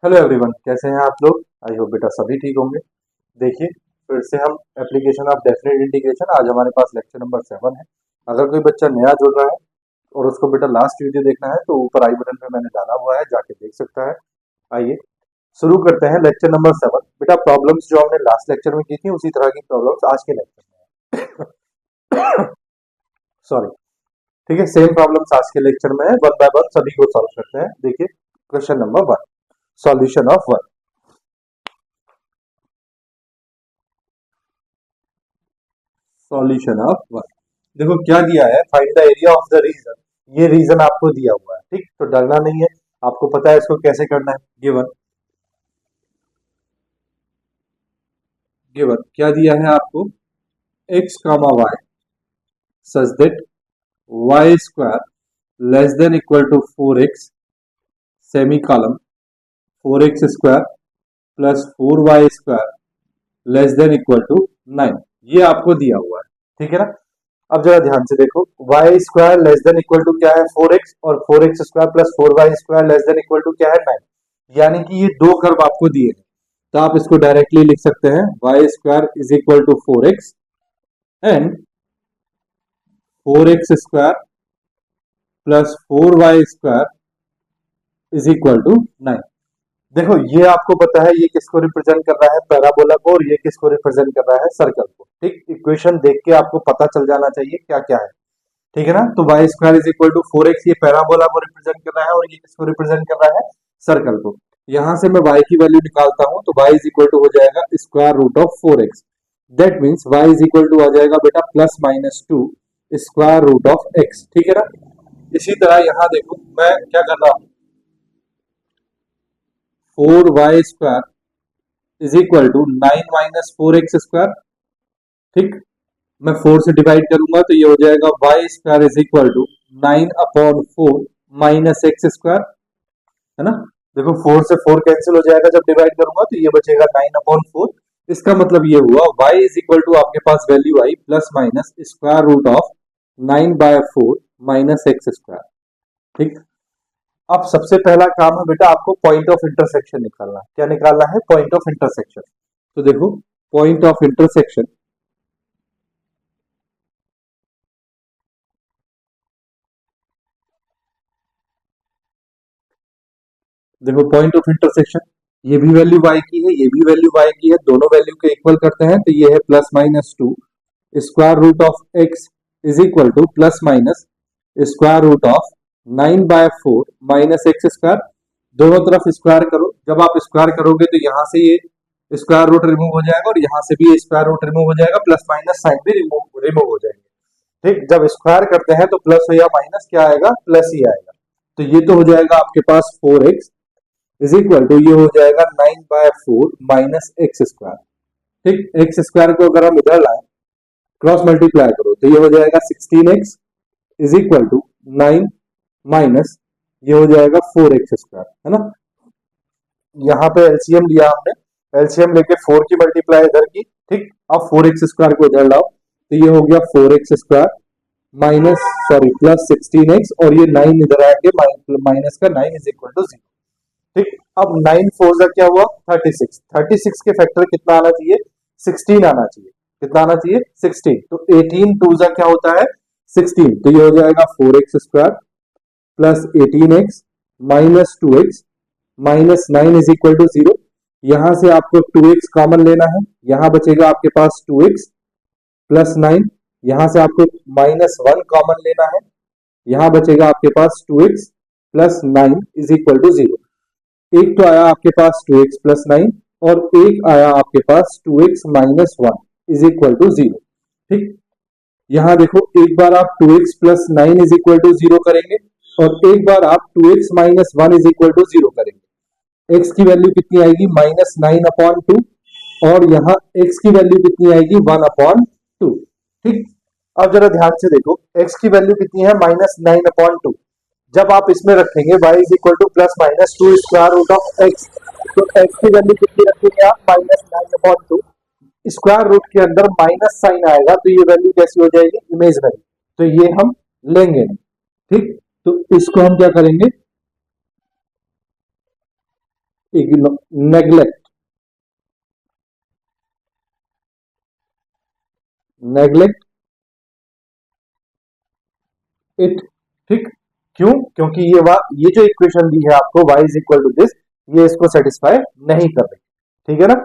Hello everyone, कैसे हैं आप लोग। आई होप बेटा सभी ठीक होंगे। देखिए, फिर से हम एप्लीकेशन ऑफ डेफिनेट इंटीग्रेशन, आज हमारे पास लेक्चर नंबर 7 है। अगर कोई बच्चा नया जुड़ रहा है और उसको बेटा लास्ट वीडियो देखना है तो ऊपर आई बटन पे मैंने डाला हुआ है, जाके देख सकता है। आइए शुरू करते हैं लेक्चर नंबर 7। बेटा प्रॉब्लम्स जो हमने लास्ट लेक्चर में की थी उसी तरह की प्रॉब्लम्स आज के लेक्चर में है। सॉरी। ठीक है, सेम प्रॉब्लम्स आज के लेक्चर में है। वन बाय वन सभी को सॉल्व करते हैं। देखिए question number 1, solution of 1। Solution of 1, देखो क्या दिया है, find the area of the region. ये रीजन आपको दिया हुआ है, ठीक, तो डरना नहीं है। आपको पता है इसको कैसे करना है। गिवन गिवन क्या दिया है आपको, x comma y such that y square less than equal to 4x semicolon 4x square plus 4y square less than equal to 9। ये आपको दिया हुआ है, ठीक है ना। अब जरा ध्यान से देखो, y square less than equal to क्या है 4x, और 4x square plus 4y square less than equal to क्या है 9। यानी कि ये दो कर्व आपको दिए हैं, तो आप इसको डायरेक्टली लिख सकते हैं y square is equal to 4x and 4x square plus 4y square is equal to 9। देखो ये आपको पता है ये किसको रिप्रेजेंट कर रहा है, पैराबोला को, और ये किसको रिप्रेजेंट कर रहा है, सर्कल को। ठीक, इक्वेशन देख के आपको पता चल जाना चाहिए क्या क्या है, ठीक है ना। तो y square is equal to 4x, ये पैराबोला को रिप्रेजेंट कर रहा है, और ये किसको रिप्रेजेंट कर रहा है, सर्कल को। यहां से मैं y की वैल्यू निकालता हूं तो y इज इक्वल टू हो जाएगा square root of 4x। That means y is equal to आ जाएगा बेटा plus minus 2 square root of x, ठीक है ना। इसी तरह यहां देखो मैं क्या कर रहा हूं, 4y square is equal to 9 minus 4x square. ठीक, मैं 4 से डिवाइड करूंगा तो ये हो जाएगा y square is equal to 9/4 minus x square, है ना। देखो 4 से 4 कैंसिल हो जाएगा जब डिवाइड करूंगा, तो ये बचेगा 9/4। इसका मतलब ये हुआ y इज इक्वल टू आपके पास value I plus minus square root of 9/4 minus x square. ठीक, अब सबसे पहला काम है बेटा आपको पॉइंट ऑफ इंटरसेक्शन निकालना है। क्या निकालना है, पॉइंट ऑफ इंटरसेक्शन। तो देखो पॉइंट ऑफ इंटरसेक्शन, देखो पॉइंट ऑफ इंटरसेक्शन, ये भी वैल्यू y की है, ये भी वैल्यू y की है, दोनों वैल्यू के इक्वल करते हैं तो ये है plus minus 2 square root of x is equal to plus minus square root of 9/4 minus x square. दोनों तरफ स्क्वायर करो, जब आप स्क्वायर करोगे तो यहां से ये स्क्वायर रूट रिमूव हो जाएगा और यहां से भी स्क्वायर रूट रिमूव हो जाएगा, प्लस माइनस साइन भी रिमूव हो जाएंगे। ठीक, जब स्क्वायर करते हैं तो प्लस हो या माइनस क्या आएगा, प्लस ही आएगा। तो ये तो हो जाएगा आपके पास 4x इज इक्वल टू ये हो जाएगा 9/4 माइनस एक्स स्क्वायर। ठीक, एक्स स्क्वायर को अगर हम इधर लाए, क्रॉस मल्टीप्लाई करो तो ये हो जाएगा 16x is equal to 9 minus ये हो जाएगा 4x स्क्वायर, है ना। यहाँ पे एलसीएम लिया हमने, एलसीएम लेके 4 की मल्टीप्लाई इधर की। ठीक, अब 4x स्क्वायर को इधर लाओ तो ये हो गया 4x square minus sorry plus 16x, और ये 9 इधर आके माइनस का 9 इज इक्वल टू 0। ठीक, अब 9 4 का क्या हुआ 36, 36 के फैक्टर कितना आना चाहिए, 16 आना चाहिए। कितना आना चाहिए, 16। तो 18 2 का क्या होता है 16, तो ये हो जाएगा 4x square plus 18x minus 2x minus 9 is equal to 0। यहां से आपको 2x कॉमन लेना है, यहां बचेगा आपके पास 2x प्लस 9। यहां से आपको माइनस 1 कॉमन लेना है, यहां बचेगा आपके पास 2x plus 9 is equal to 0। एक तो आया आपके पास 2x प्लस 9, और एक आया आपके पास 2x minus 1 is equal to 0। ठीक, यहां देखो एक बार आप 2x plus 9 is equal to 0 करेंगे, और एक बार आप 2x minus 1 is equal to 0 करेंगे। x की वैल्यू कितनी आएगी -9/2, और यहाँ x की वैल्यू कितनी आएगी 1/2। ठीक, अब जरा ध्यान से देखो x की वैल्यू कितनी है -9/2। जब आप इसमें रखेंगे y is equal to plus minus 2 square root of x, तो x की वैल्यू कितनी रखेंगे आप -9/2। स्क्वायर रूट के अंदर माइनस साइन आएगा तो ये वैल्यू कैसी हो जाएगी, इमेजिनरी, तो ये हम लेंगे नहीं। ठीक, तो इसको हम क्या करेंगे, नेग्लेक्ट नेग्लेक्ट इट। ठीक, क्यों? क्योंकि ये जो इक्वेशन दी है आपको y is equal to this, ये इसको सेटिस्फाई नहीं कर रही। ठीक है ना?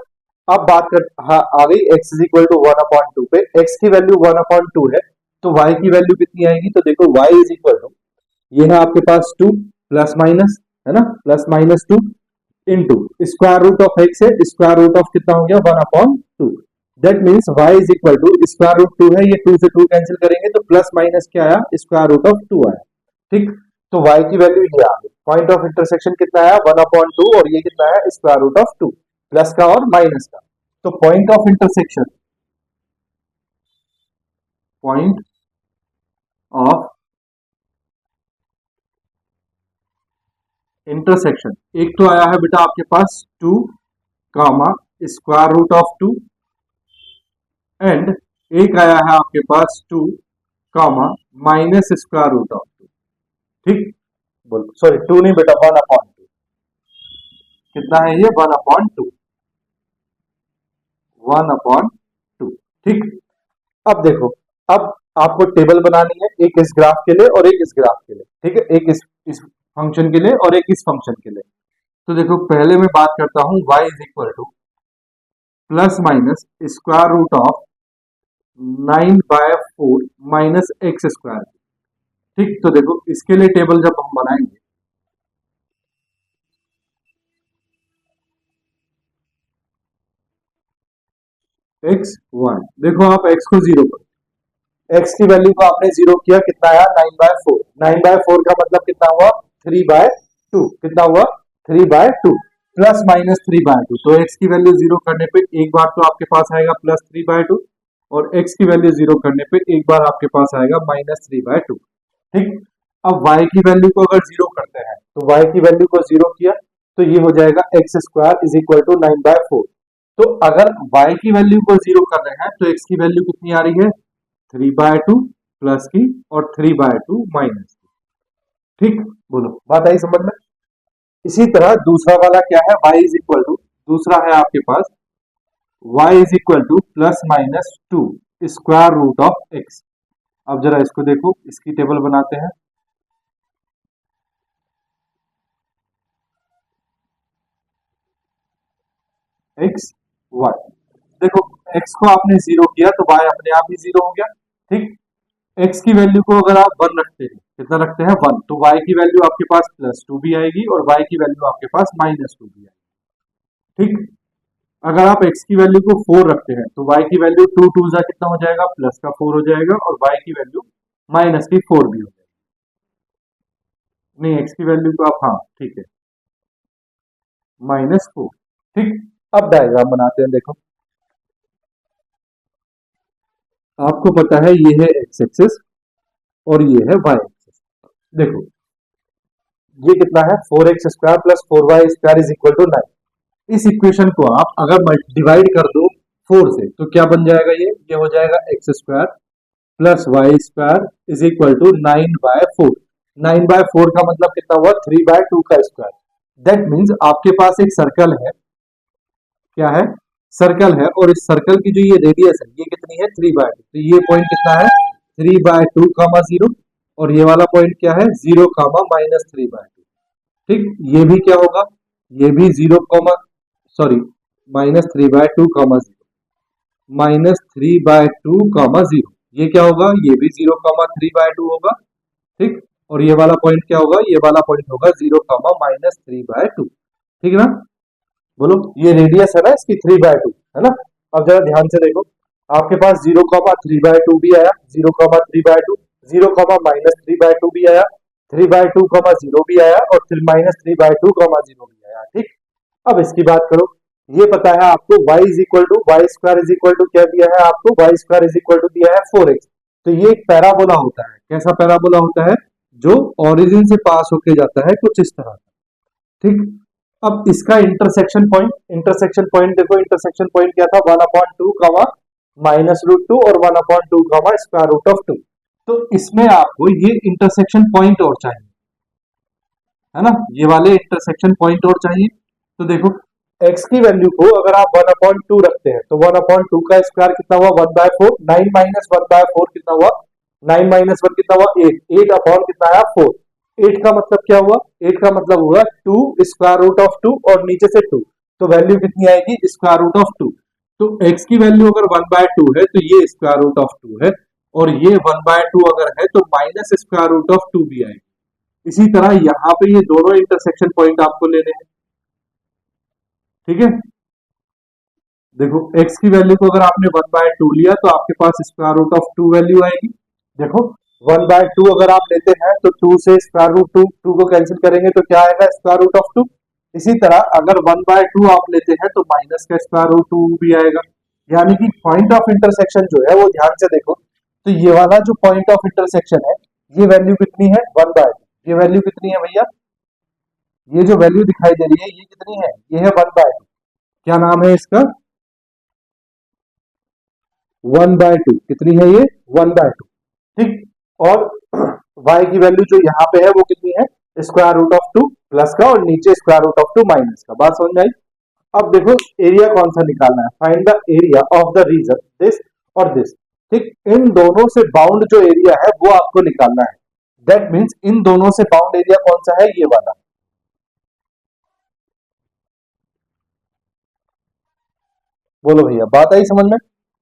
अब बात कर, हाँ आ गई x इज इक्वल टू 1/2 पे। x की वैल्यू 1/2 है, तो y की वैल्यू कितनी आएगी? तो देखो y इज इक्वल टू, ये है आपके पास 2 प्लस माइनस, है ना, plus minus 2 into square root of x है, स्क्वायर रूट ऑफ कितना हो गया? 1/2। That means y is equal to square root 2 है, ये 2 से 2 कैंसिल करेंगे तो प्लस माइनस क्या आया? स्क्वायर रूट ऑफ 2 आया। ठीक, तो y की वैल्यू ये आ गई। पॉइंट ऑफ इंटरसेक्शन कितना आया? 1/2, और ये कितना है? स्क्वायर रूट ऑफ 2, प्लस का और माइनस का। तो point of intersection, point of intersection, एक तो आया है बेटा आपके पास 2 comma square root of 2, and एक आया है आपके पास 2 comma minus square root of 2। ठीक, बोलो, सॉरी 2 नहीं बेटा, 1/2। कितना है ये? 1/2, 1/2। ठीक, अब देखो, अब आपको टेबल बनानी है, एक इस ग्राफ के लिए और एक इस ग्राफ के लिए। ठीक है, एक इस फंक्शन के लिए और एक इस फंक्शन के लिए। तो देखो, पहले मैं बात करता हूं y is equal to plus minus square root of 9/4 minus x square. ठीक, तो देखो इसके लिए टेबल जब हम बनाएंगे, एक्स वन, देखो आप x को 0 करो, x की वैल्यू को आपने 0 किया, कितना आया? 9/4। 9/4 का मतलब कितना हुआ? 3/2। कितना हुआ? 3/2 प्लस माइनस 3/2। तो x की वैल्यू 0 करने पे एक बार तो आपके पास आएगा प्लस 3/2, और x की वैल्यू 0 करने पे एक बार आपके पास आएगा माइनस 3/2। ठीक, अब y की वैल्यू को अगर 0 करते हैं, तो y की वैल्यू को 0 किया तो ये हो जाएगा x square is equal to 9/4। तो अगर y की वैल्यू को 0 कर रहे हैं तो x की वैल्यू कितनी आ रही है? 3/2 प्लस की और 3/2 माइनस की। ठीक, बोलो, बात आई समझ में? इसी तरह दूसरा वाला क्या है? y इज इक्वल टू, दूसरा है आपके पास y is equal to plus minus 2 square root of x। अब जरा इसको देखो, इसकी टेबल बनाते हैं। x y, देखो x को आपने 0 किया तो y अपने आप ही 0 हो गया। ठीक, x की वैल्यू को अगर आप 1 रखते हैं, कितना रखते हैं? 1, तो y की वैल्यू आपके पास +2 भी आएगी और y की वैल्यू आपके पास -2 भी आएगी। ठीक, अगर आप x की वैल्यू को 4 रखते हैं तो y की वैल्यू 2 2 जा कितना हो जाएगा? प्लस का 4 हो जाएगा, और y की वैल्यू माइनस की 4 भी हो जाएगी। नहीं, x की वैल्यू को आप, हाँ ठीक है, -4। ठीक, अब डायग्राम बनाते हैं। देखो, आपको पता है ये है x एक्सिस और ये है y एक्सिस। देखो ये कितना है? 4x² plus 4y² is equal to 9। इस इक्वेशन को आप अगर डिवाइड कर दो 4 से तो क्या बन जाएगा? ये हो जाएगा x² plus y² is equal to 9/4। 9/4 का मतलब कितना हुआ? 3/2 का स्क्वायर। दैट मीन्स आपके पास एक सर्कल है, क्या है? सर्कल है, और इस सर्कल की जो ये रेडियस है ये कितनी है? 3/2। तो ये पॉइंट कितना है? 3/2, 0, और ये वाला पॉइंट क्या है? 0, -3/2। ठीक, ये भी क्या होगा? ये भी 0, सॉरी -3/2, 0, -3/2, 0। ये क्या होगा? ये भी 0, 3/2 होगा। ठीक, और ये वाला पॉइंट क्या होगा? ये वाला पॉइंट होगा 0, -3/2। ठीक है ना? बोलो, ये रेडियस है ना इसकी 3/2, है ना? अब जरा ध्यान से देखो, आपके पास 0, 3/2 भी आया, 0, 3/2, 0, -3/2 भी आया, 3/2, 0 भी आया, और फिर -3/2, 0 भी आया। ठीक, अब इसकी बात करो, ये पता है आपको y is equal to y² is equal to क्या दिया है आपको? y² इज इक्वल टू दिया है 4x। तो ये एक पैराबोला होता है। कैसा पैराबोला होता है? जो ओरिजिन से पास होके जाता है कुछ इस तरह। ठीक, अब इसका इंटरसेक्शन पॉइंट देखो, इंटरसेक्शन पॉइंट क्या था? 1/2 -√2 और 1/2 स्क्वायर रूट ऑफ 2। तो इसमें आपको ये इंटरसेक्शन पॉइंट और चाहिए, है ना? ये वाले इंटरसेक्शन पॉइंट और चाहिए। तो देखो x की वैल्यू को अगर आप 1/2 रखते हैं तो 1/2 का स्क्वायर कितना हुआ 1/4, 9 माइनस 1/4 कितना हुआ 9 माइनस 1 कितना हुआ 8, 8 अपॉन कितना आया 4। 8 का मतलब क्या हुआ 8 का मतलब हुआ 2 स्क्वायर रूट ऑफ 2 और नीचे से 2, तो वैल्यू कितनी आएगी स्क्वायर रूट ऑफ 2। तो x की वैल्यू अगर 1/2 है तो ये स्क्वायर रूट ऑफ 2 है, और ये 1/2 अगर है तो माइनस स्क्वायर रूट ऑफ 2 भी आएगी। इसी तरह यहाँ पे ये दोनों इंटरसेक्शन पॉइंट आपको लेने हैं, ठीक है। देखो x की वैल्यू को अगर आपने 1/2 लिया तो आपके पास स्क्वायर रूट ऑफ 2 वैल्यू आएगी। देखो 1/2 अगर आप लेते हैं तो 2 से स्क्वायर रूट 2 को कैंसिल करेंगे तो क्या आएगा स्क्वायर रूट ऑफ 2। इसी तरह अगर 1/2 आप लेते हैं तो माइनस का स्क्वायर रूट 2 भी आएगा। यानी कि पॉइंट ऑफ इंटरसेक्शन जो है वो ध्यान से देखो, तो ये वाला जो पॉइंट ऑफ इंटरसेक्शन है ये वैल्यू कितनी है 1/2। ये वैल्यू कितनी है भैया, ये जो वैल्यू दिखाई दे रही है ये कितनी है, ये है 1/2। क्या नाम है इसका 1/2, कितनी है ये 1/2, ठीक। और y की वैल्यू जो यहाँ पे है वो कितनी है स्क्वायर रूट ऑफ 2 प्लस का और नीचे स्क्वायर रूट ऑफ 2 माइनस का। बात समझ में आई। अब देखो एरिया कौन सा निकालना है, find the area of the region this और दिस, ठीक। इन दोनों से बाउंड जो एरिया है वो आपको निकालना है। दैट मीन्स इन दोनों से बाउंड एरिया कौन सा है ये वाला। बोलो भैया बात आई समझ में।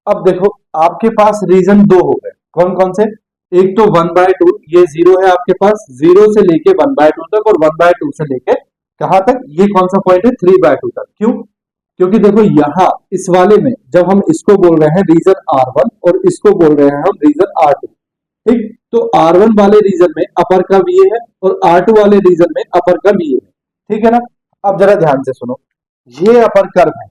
अब देखो आपके पास रीजन दो हो गए, कौन कौन से, एक तो 1/2 ये 0 है आपके पास, 0 से लेके 1/2 तक, और 1/2 से लेके कहां तक, ये कौन सा पॉइंट है 3/2 तक। क्यों, क्योंकि देखो यहां इस वाले में जब हम इसको बोल रहे हैं रीजन R1 और इसको बोल रहे हैं हम रीजन R2, ठीक। तो R1 वाले रीजन में अपर कर्व ये है और R2 वाले रीजन में अपर कर्व ये है, ठीक है ना। अब जरा ध्यान से सुनो, ये अपर कर्व है,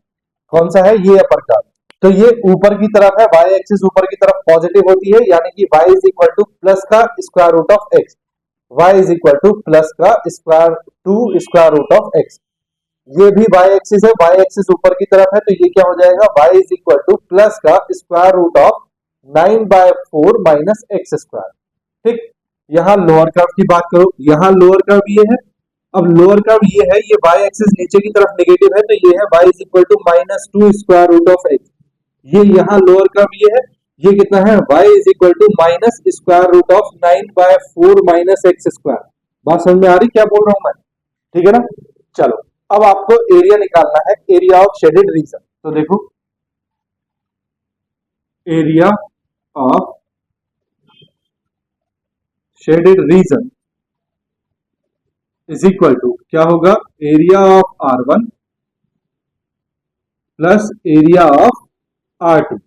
कौन सा है ये अपर कर्व, तो ये ऊपर की तरफ है, y एक्सिस ऊपर की तरफ पॉजिटिव होती है, यानी कि y is equal to plus का square root of x, y is equal to plus का square 2 square root of x। ये भी y एक्सिस है, y एक्सिस ऊपर की तरफ है, तो ये क्या हो जाएगा y is equal to plus का square root of 9/4 minus x square, ठीक। यहाँ लोअर कर्व की बात करो, यहाँ लोअर कर्व ये है, अब लोअर कर्व ये है, ये y एक्सिस नीचे की तरफ नेगेटिव है, तो ये है y is equal to -2 square root of x। ये यहाँ लोअर कर्व ये है, ये कितना है y is equal to minus square root of 9/4 minus x square. बात समझ में आ रही क्या बोल रहा हूं मैं, ठीक है ना। चलो अब आपको एरिया निकालना है, एरिया ऑफ शेडेड रीजन। तो देखो area of shaded region is equal to क्या होगा, area of R1 plus area of R2।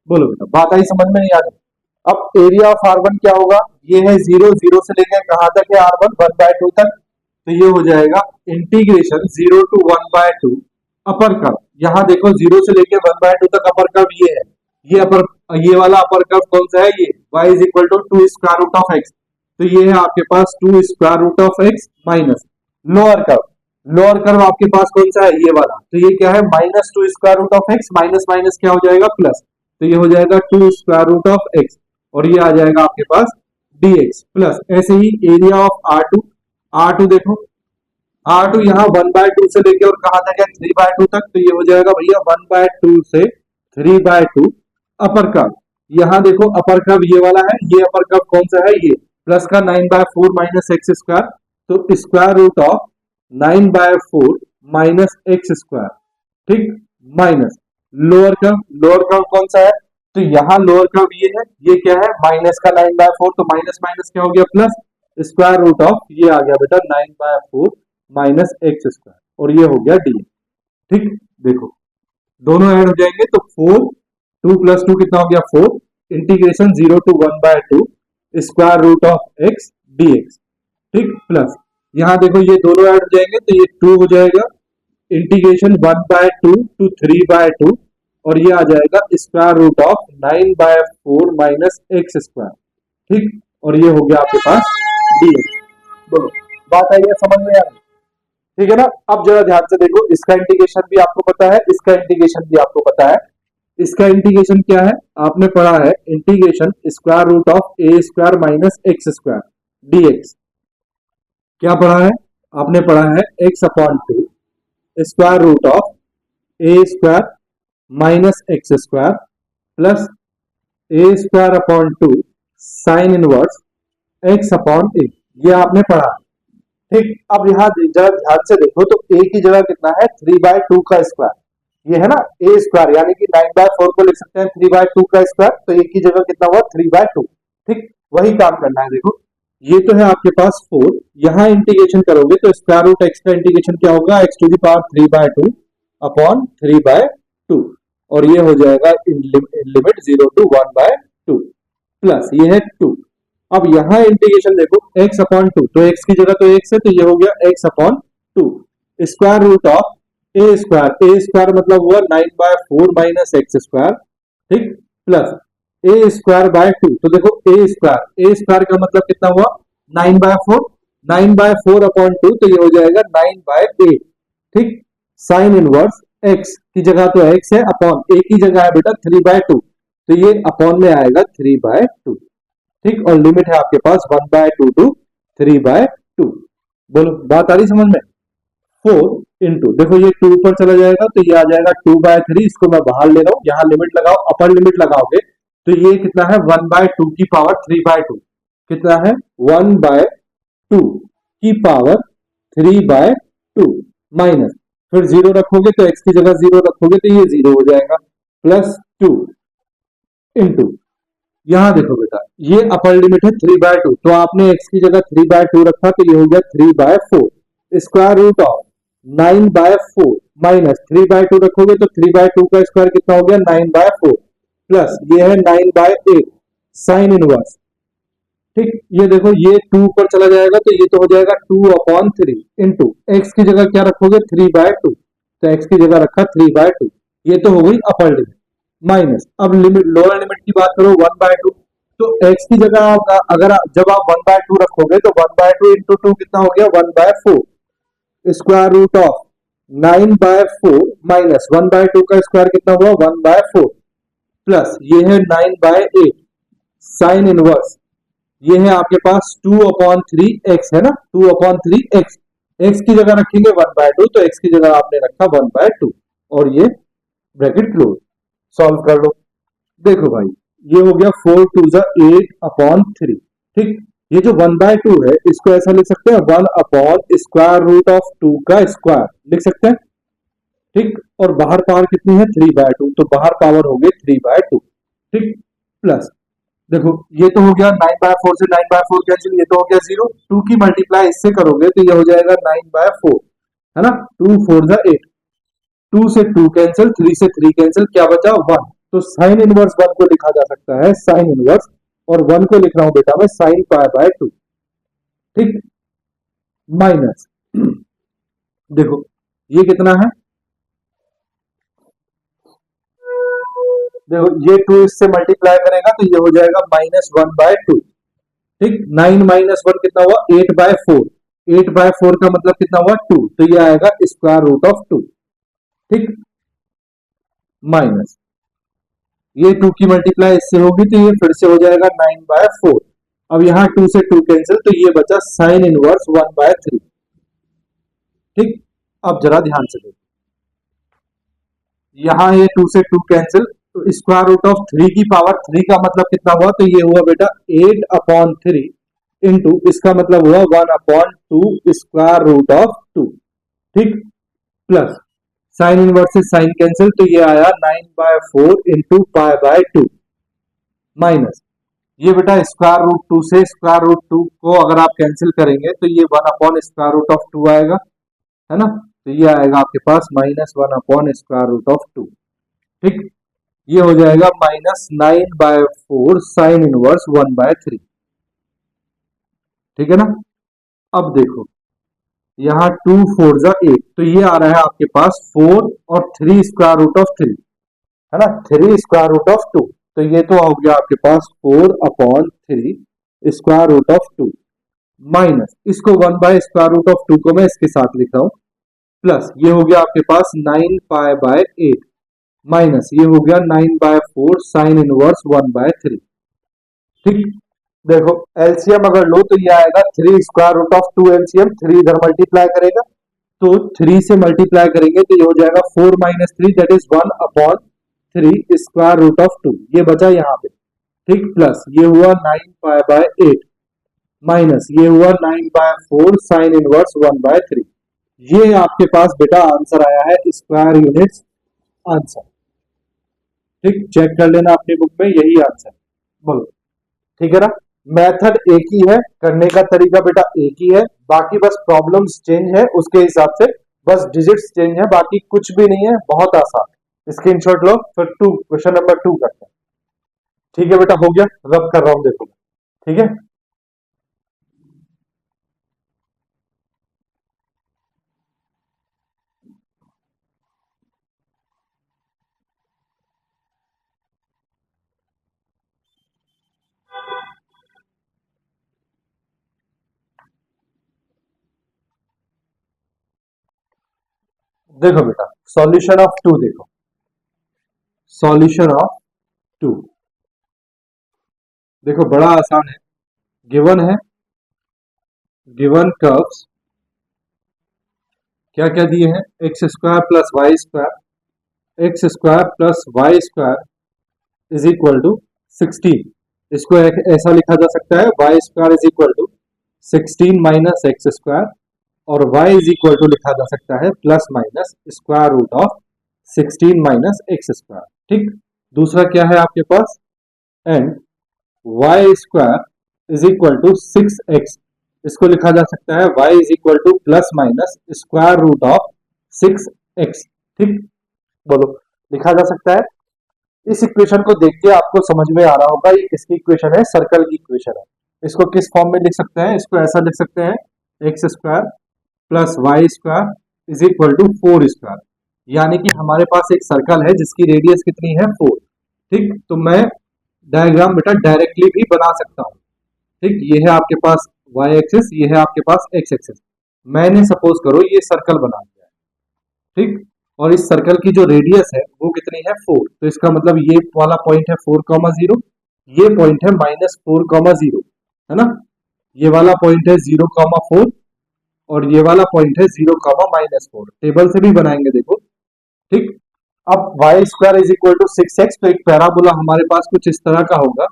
बोलो बेटा बात आई समझ में नहीं आ रही। अब एरिया ऑफ R1 क्या होगा, ये है 0, 0 से लेकर कहां तक है R1 1/2 तक, तो ये हो जाएगा इंटीग्रेशन 0 to 1/2 अपर कर्व। यहाँ देखो 0 से लेकर 1/2 तक अपर कर्व ये है, ये अपर, ये वाला अपर कर्व कौन सा है, ये y is equal to 2 square root of x, तो ये है आपके पास 2 square root of x minus lower curve. Lower curve आपके पास कौन सा है ये वाला, तो ये क्या है -2 square root of x minus minus क्या हो जाएगा प्लस, तो ये हो जाएगा 2 स्क्वायर रूट ऑफ x, और ये आ जाएगा आपके पास dx प्लस। ऐसे ही एरिया ऑफ R2, R2 देखो R2 यहाँ 1/2 से लेके और कहां तक है 3/2 तक, तो ये हो जाएगा भैया 1/2 से 3/2 अपर कर्व। यहाँ देखो अपर कर्व ये वाला है, ये अपर कर्व कौन सा है, ये प्लस का 9/4 माइनस एक्स स्क्वायर, तो square root of 9/4 minus x square, ठीक, minus lower curve. Lower curve कौन सा है, तो यहाँ लोअर कर्व ये है, ये क्या है माइनस का 9/4, तो माइनस माइनस क्या हो गया प्लस, स्क्वायर रूट ऑफ ये आ गया बेटा 9/4 माइनस एक्स स्क्वायर, और ये हो गया डी, ठीक। देखो दोनों ऐड हो जाएंगे तो 4, 2 + 2 कितना हो गया 4, integration 0 to 1/2 square root of x dx, ठीक, प्लस यहाँ देखो ये दोनों ऐड हो जाएंगे तो ये 2 हो जाएगा, इंटीग्रेशन 1/2 to 3/2, और ये आ जाएगा square root of 9/4 minus x square, ठीक, और ये हो गया आपके पास dx। बोलो बात आई है समझ में आ रही, ठीक है ना। अब जरा ध्यान से देखो, इसका इंटीग्रेशन भी आपको पता है, इसका इंटीग्रेशन भी आपको पता है। इसका इंटीग्रेशन क्या है, आपने पढ़ा है integration square root of a square minus x square dx, क्या पढ़ा है आपने पढ़ा है x upon 2 square root of a square minus x square plus a square upon 2 sine inverse x upon a, ये आपने पढ़ा। ठीक, अब यहाँ जरा ध्यान से देखो तो a की जगह कितना है 3/2 का स्क्वायर, ये है ना a स्क्वायर, यानी कि 9/4 को लिख सकते हैं 3/2 का स्क्वायर, तो a की जगह कितना हुआ 3/2। ठीक, वही काम करना है। देखो ये तो है आपके पास 4, यहाँ इंटीग्रेशन करोगे तो स्क्वायर रूट एक्स का इंटीग्रेशन क्या होगा x to the power 3/2 upon 3/2, और ये हो जाएगा इन लिमिट 0 टू 1/2 प्लस ये है 2। अब यहाँ इंटीग्रेशन देखो x अपॉन 2, तो x की जगह तो x है, तो ये हो गया x upon 2 square root of a square मतलब हुआ 9/4 माइनस एक्स स्क्वायर, ठीक, प्लस ए स्क्वायर बाय 2, तो देखो ए स्क्वायर का मतलब कितना हुआ 9/4, 9/4 अपॉन 2, तो ये हो जाएगा 9/8। ठीक, साइन इनवर्स x की जगह तो x है, अपॉन a की जगह है बेटा 3/2, तो ये अपॉन में आएगा 3/2। ठीक, और लिमिट है आपके पास 1/2 टू 3/2। बोलो बात आ रही समझ में। 4 इंटू, देखो ये 2 ऊपर चला जाएगा तो ये आ जाएगा 2/3, इसको मैं बाहर ले रहा हूं, यहां लिमिट लगाओ, अपर लिमिट लगाओगे तो ये कितना है 1/2 की पावर 3/2, कितना है 1/2 की पावर 3/2 माइनस, फिर 0 रखोगे तो x की जगह 0 रखोगे तो ये 0 हो जाएगा, प्लस 2 इंटू, यहां देखो बेटा ये अपर लिमिट है 3/2, तो आपने x की जगह 3/2 रखा तो ये हो गया 3/4, स्क्वायर रूट ऑफ 9/4 माइनस 3/2 रखोगे तो 3/2 का स्क्वायर कितना हो गया 9/4 प्लस ये है 9/8 साइन इनवर्स। ठीक, ये देखो ये 2 ऊपर चला जाएगा तो ये तो हो जाएगा 2/3 इंटू एक्स की जगह क्या रखोगे 3/2, तो एक्स की जगह रखा 3/2, ये तो हो गई अपर लिमिट माइनस, अब लिमिट लोअर लिमिट की बात करो 1/2, तो x की जगह अगर जब आप 1/2 रखोगे तो 1/2 इंटू 2 कितना हो गया 1/4 स्क्वायर रूट ऑफ 9/4 माइनस 1/2 का स्क्वायर कितना हुआ 1/4 प्लस ये है 9/8 साइन इनवर्स, ये है आपके पास 2/3 x है ना, 2/3 x की जगह रखेंगे 1/2, तो x की जगह आपने रखा 1/2 और ये ब्रैकेट क्लोज, सॉल्व कर लो। देखो भाई ये हो गया 4 2 8/3। ठीक, ये जो 1/2 है इसको ऐसा लिख सकते हैं 1 स्क्वायर रूट ऑफ 2 का स्क्वायर लिख सकते हैं। ठीक, और बाहर पावर कितनी है 3/2, तो बाहर पावर हो गई 3/2। ठीक, प्लस देखो ये तो हो गया 9/4 से 9/4 कैंसिल, ये तो हो गया 0, 2 की मल्टीप्लाई इससे करोगे तो ये हो जाएगा 9/4, है ना, 2 4 8, 2 से 2 कैंसिल, 3 से 3 कैंसिल, क्या बचा 1, तो साइन इनवर्स 1 को लिखा जा सकता है साइन इनवर्स, और 1 को लिख रहा हूं बेटा मैं साइन π/2। ठीक, माइनस देखो ये कितना है, देखो ये 2 इससे मल्टीप्लाई करेगा तो ये हो जाएगा -1/2। ठीक, 9 - 1 कितना हुआ 8/4, 8/4 का मतलब कितना हुआ 2, तो ये आएगा स्क्वायर रूट ऑफ 2। ठीक, माइनस ये 2 की मल्टीप्लाई इससे होगी तो ये फिर से हो जाएगा 9/4, अब यहाँ 2 से 2 कैंसिल, तो ये बचा साइन इनवर्स 1/3। ठीक, अब जरा ध्यान से देखो, यहाँ ये 2 से 2 कैंसिल, तो स्क्वायर रूट ऑफ 3 की पावर 3 का मतलब कितना हुआ, तो ये हुआ बेटा 8/3 इंटू इसका मतलब हुआ 1/2 स्क्वायर रूट ऑफ 2। ठीक, प्लस साइन इनवर्स से साइन कैंसिल, तो ये आया 9/4 इंटू π/2 माइनस ये बेटा स्क्वायर रूट 2 से स्क्वायर रूट 2 को अगर आप कैंसिल करेंगे तो ये 1/स्क्वायर रूट ऑफ 2 आएगा, है ना, तो ये आएगा आपके पास -1/स्क्वायर रूट ऑफ 2। ठीक, ये हो जाएगा -9/4 साइन इनवर्स 1/3। ठीक है ना, अब देखो यहाँ 2 4 8, तो ये आ रहा है आपके पास 4 और 3 स्क्वायर रूट ऑफ 3, है ना, 3 स्क्वायर रूट ऑफ 2, तो ये तो हो गया आपके पास 4/3 स्क्वायर रूट ऑफ 2 माइनस इसको 1/स्क्वायर रूट ऑफ 2 को मैं इसके साथ लिख रहा हूं, प्लस ये हो गया आपके पास 9π/8 माइनस ये हो गया 9/4 साइन इनवर्स 1/3। ठीक, देखो एलसीएम अगर लो तो ये आएगा 3 स्क्वायर रूट ऑफ 2 एलसीएम, 3 इधर मल्टीप्लाई करेगा तो 3 से मल्टीप्लाई करेंगे तो ये हो जाएगा 4 minus 3 that is 1 upon 3 square root of 2, ये बचा यहाँ पे, ठीक, प्लस ये हुआ 9 पाई बाय 8 माइनस ये हुआ 9 बाय 4 साइन इनवर्स 1 बाय 3। ये आपके पास बेटा आंसर आया है स्क्वायर यूनिट्स आंसर, ठीक, चेक कर लेना अपनी बुक में, यही आंसर, बोलो ठीक है ना। मेथड एक ही है, करने का तरीका बेटा एक ही है, बाकी बस प्रॉब्लम्स चेंज है, उसके हिसाब से बस डिजिट्स चेंज है, बाकी कुछ भी नहीं है, बहुत आसान। स्क्रीनशॉट लो, फिर क्वेश्चन नंबर 2 करते हैं। ठीक है बेटा, हो गया, रब कर रहा हूं, देखो, ठीक है। देखो बेटा, सॉल्यूशन ऑफ 2 देखो, सॉल्यूशन ऑफ 2 देखो बड़ा आसान है, गिवन है, गिवन कर्व्स क्या क्या दिए हैं, x square plus y square, x square plus y square is equal to 16। इसको ऐसा लिखा जा सकता है y square is equal to 16 minus x square, और y इज इक्वल टू लिखा जा सकता है plus minus square root of 16 minus x square, ठीक। दूसरा क्या है आपके पास, and y square is equal to 6x, इसको लिखा जा सकता है y is equal to plus minus square root of 6x, ठीक, बोलो लिखा जा सकता है। इस इक्वेशन को देख के आपको समझ में आ रहा होगा ये किसकी इक्वेशन है, सर्कल की इक्वेशन है। इसको किस फॉर्म में लिख सकते हैं, इसको ऐसा लिख सकते हैं, x square plus y square is equal to 4 square, यानी कि हमारे पास एक सर्कल है जिसकी रेडियस कितनी है 4, ठीक। तो मैं डायग्राम बेटा डायरेक्टली भी बना सकता हूँ, ठीक। ये है आपके पास वाई एक्सिस, ये है आपके पास एक्स एक्सिस, मैंने सपोज करो ये सर्कल बना दिया है, ठीक, और इस सर्कल की जो रेडियस है वो कितनी है 4, तो इसका मतलब ये वाला पॉइंट है 4,0, ये पॉइंट है -4,0, है ना, ये वाला पॉइंट है 0,4 और ये वाला पॉइंट है 0,-4, टेबल से भी बनाएंगे देखो, ठीक। अब y square is equal to 6x, तो एक पैराबोला हमारे पास कुछ इस तरह का होगा,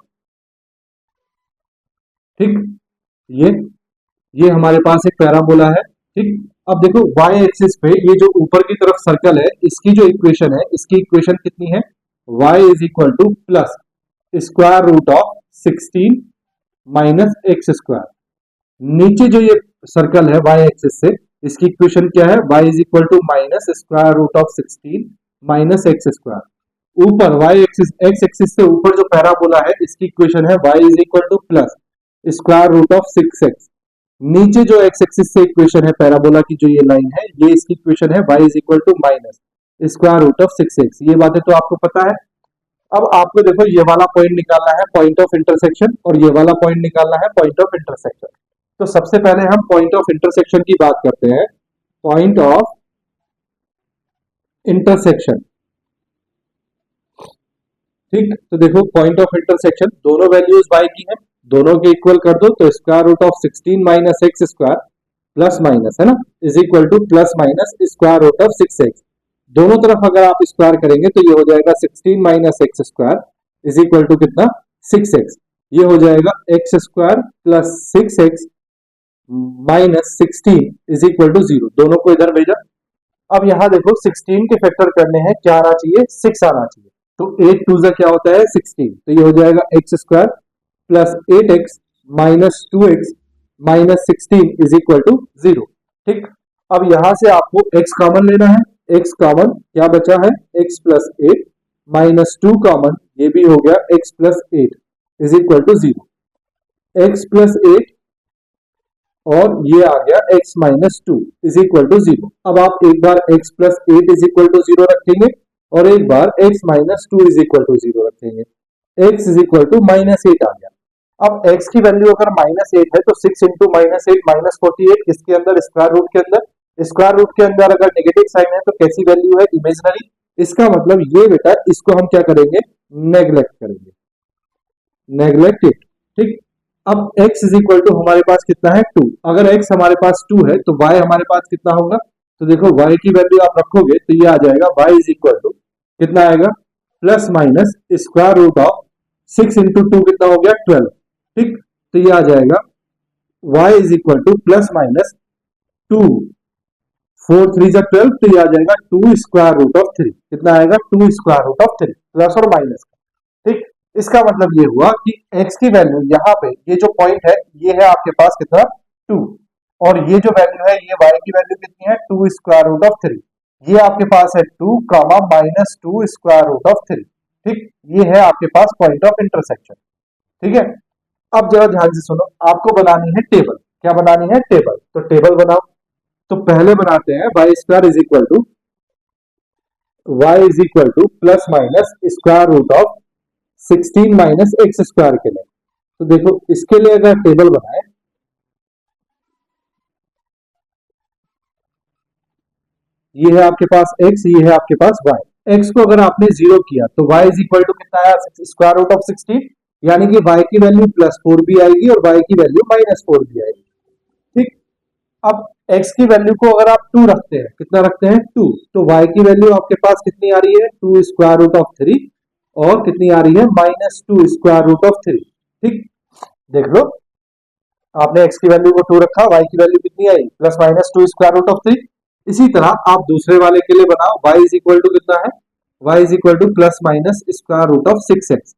ठीक, ये हमारे पास एक पैराबोला है, ठीक। अब देखो y एक्सिस पे ये जो ऊपर की तरफ सर्कल है, इसकी जो इक्वेशन है, इसकी इक्वेशन कितनी है, y is equal to plus square root of 16 minus x square. नीचे जो ये सर्कल है y एक्सिस से, इसकी इक्वेशन क्या है, y is equal to minus square root of 16 minus x square. ऊपर y एक्सिस, x एक्सिस से ऊपर जो पैराबोला है, इसकी इक्वेशन है y is equal to plus square root of 6x। नीचे जो x एक्सिस से इक्वेशन है पैराबोला की, जो ये लाइन है, ये इसकी इक्वेशन है y is equal to minus square root of 6x। ये बातें तो आपको पता है। अब आपको देखो ये वाला पॉइंट निकालना है पॉइंट ऑफ इंटरसेक्शन, और ये वाला पॉइंट निकालना है पॉइंट ऑफ इंटरसेक्शन। तो सबसे पहले हम पॉइंट ऑफ इंटरसेक्शन की बात करते हैं, पॉइंट ऑफ इंटरसेक्शन, ठीक। तो देखो पॉइंट ऑफ इंटरसेक्शन, दोनों वैल्यूज y की हैं, दोनों के इक्वल कर दो, तो square root of 16 minus x square plus minus, है ना, is equal to plus minus square root of 6x। दोनों तरफ अगर आप स्क्वायर करेंगे तो ये हो जाएगा 16 minus x square is equal to कितना, 6x। ये हो जाएगा x square plus 6x minus 16 is equal to 0, दोनों को इधर भेजा। अब यहाँ देखो 16 के फैक्टर करने हैं, क्या आना चाहिए, 6 आना चाहिए, तो 8 टू क्या होता है 16, तो ये हो जाएगा x square plus 8x minus 2x minus 16 is equal to 0, ठीक। अब यहां से आपको x कॉमन लेना है, x कॉमन क्या बचा है, x प्लस 8 माइनस 2 कॉमन, ये भी हो गया x plus 8 is equal to 0, x plus 8 और ये आ गया x minus 2 is equal to 0। अब आप एक बार x plus 8 is equal to 0 रखेंगे और एक बार x minus 2 is equal to 0 रखेंगे, x is equal to minus 8 आ गया। अब x की वैल्यू अगर माइनस 8 है तो 6 इंटू माइनस 8 माइनस 48, इसके अंदर स्क्वायर रूट के अंदर, स्क्वायर रूट के अंदर अगर नेगेटिव साइन है तो कैसी वैल्यू है, इमेजिनरी। इसका मतलब ये बेटा, इसको हम क्या करेंगे, नेग्लेक्ट करेंगे, नेग्लेक्ट इट, ठीक। अब x इज इक्वल टू हमारे पास कितना है 2। अगर x हमारे पास 2 है तो y हमारे पास कितना होगा? तो देखो y की वैल्यू आप रखोगे तो ये आ जाएगा y इज इक्वल टू कितना आएगा? Plus minus square root of 6 into 2 कितना हो गया? 12। ठीक, तो ये आ जाएगा y is equal to plus minus 2 4 3 जा 12, तो ये आ जाएगा 2 स्क्वायर रूट ऑफ 3। कितना आएगा? 2 स्क्वायर रूट ऑफ 3 प्लस और माइनस। ठीक, इसका मतलब ये हुआ कि x की वैल्यू यहाँ पे ये जो पॉइंट है ये है आपके पास कितना? 2, और ये जो वैल्यू है ये y की वैल्यू कितनी है? 2 स्क्वायर रूट ऑफ 3। ये आपके पास है 2 comma minus 2 square root of 3। ठीक, ये है आपके पास पॉइंट ऑफ इंटरसेक्शन। ठीक है, अब जरा ध्यान से सुनो, आपको बनानी है टेबल। क्या बनानी है? टेबल। तो टेबल बनाओ। तो पहले बनाते हैं y square is equal to plus minus square root of 16 minus x square के लिए। तो देखो इसके लिए अगर टेबल बनाए, ये है आपके पास x, ये है आपके पास y। x को अगर आपने 0 किया तो y इज इक्वल टू कितना आया? स्क्वायर रूट ऑफ 16, यानी कि y की वैल्यू प्लस 4 भी आएगी और y की वैल्यू माइनस 4 भी आएगी। ठीक, अब x की वैल्यू को अगर आप 2 रखते हैं, कितना रखते हैं? 2, तो y की वैल्यू आपके पास कितनी आ रही है? 2 स्क्वायर रूट ऑफ 3, और कितनी आ रही है? Minus 2 square root of 3। ठीक, देख लो, आपने x की वैल्यू को 2 रखा, y की वैल्यू कितनी आई? Plus minus 2 square root of 3। इसी तरह आप दूसरे वाले के लिए बनाओ, y इज इक्वल टू कितना है? y is equal to plus minus square root of 6x।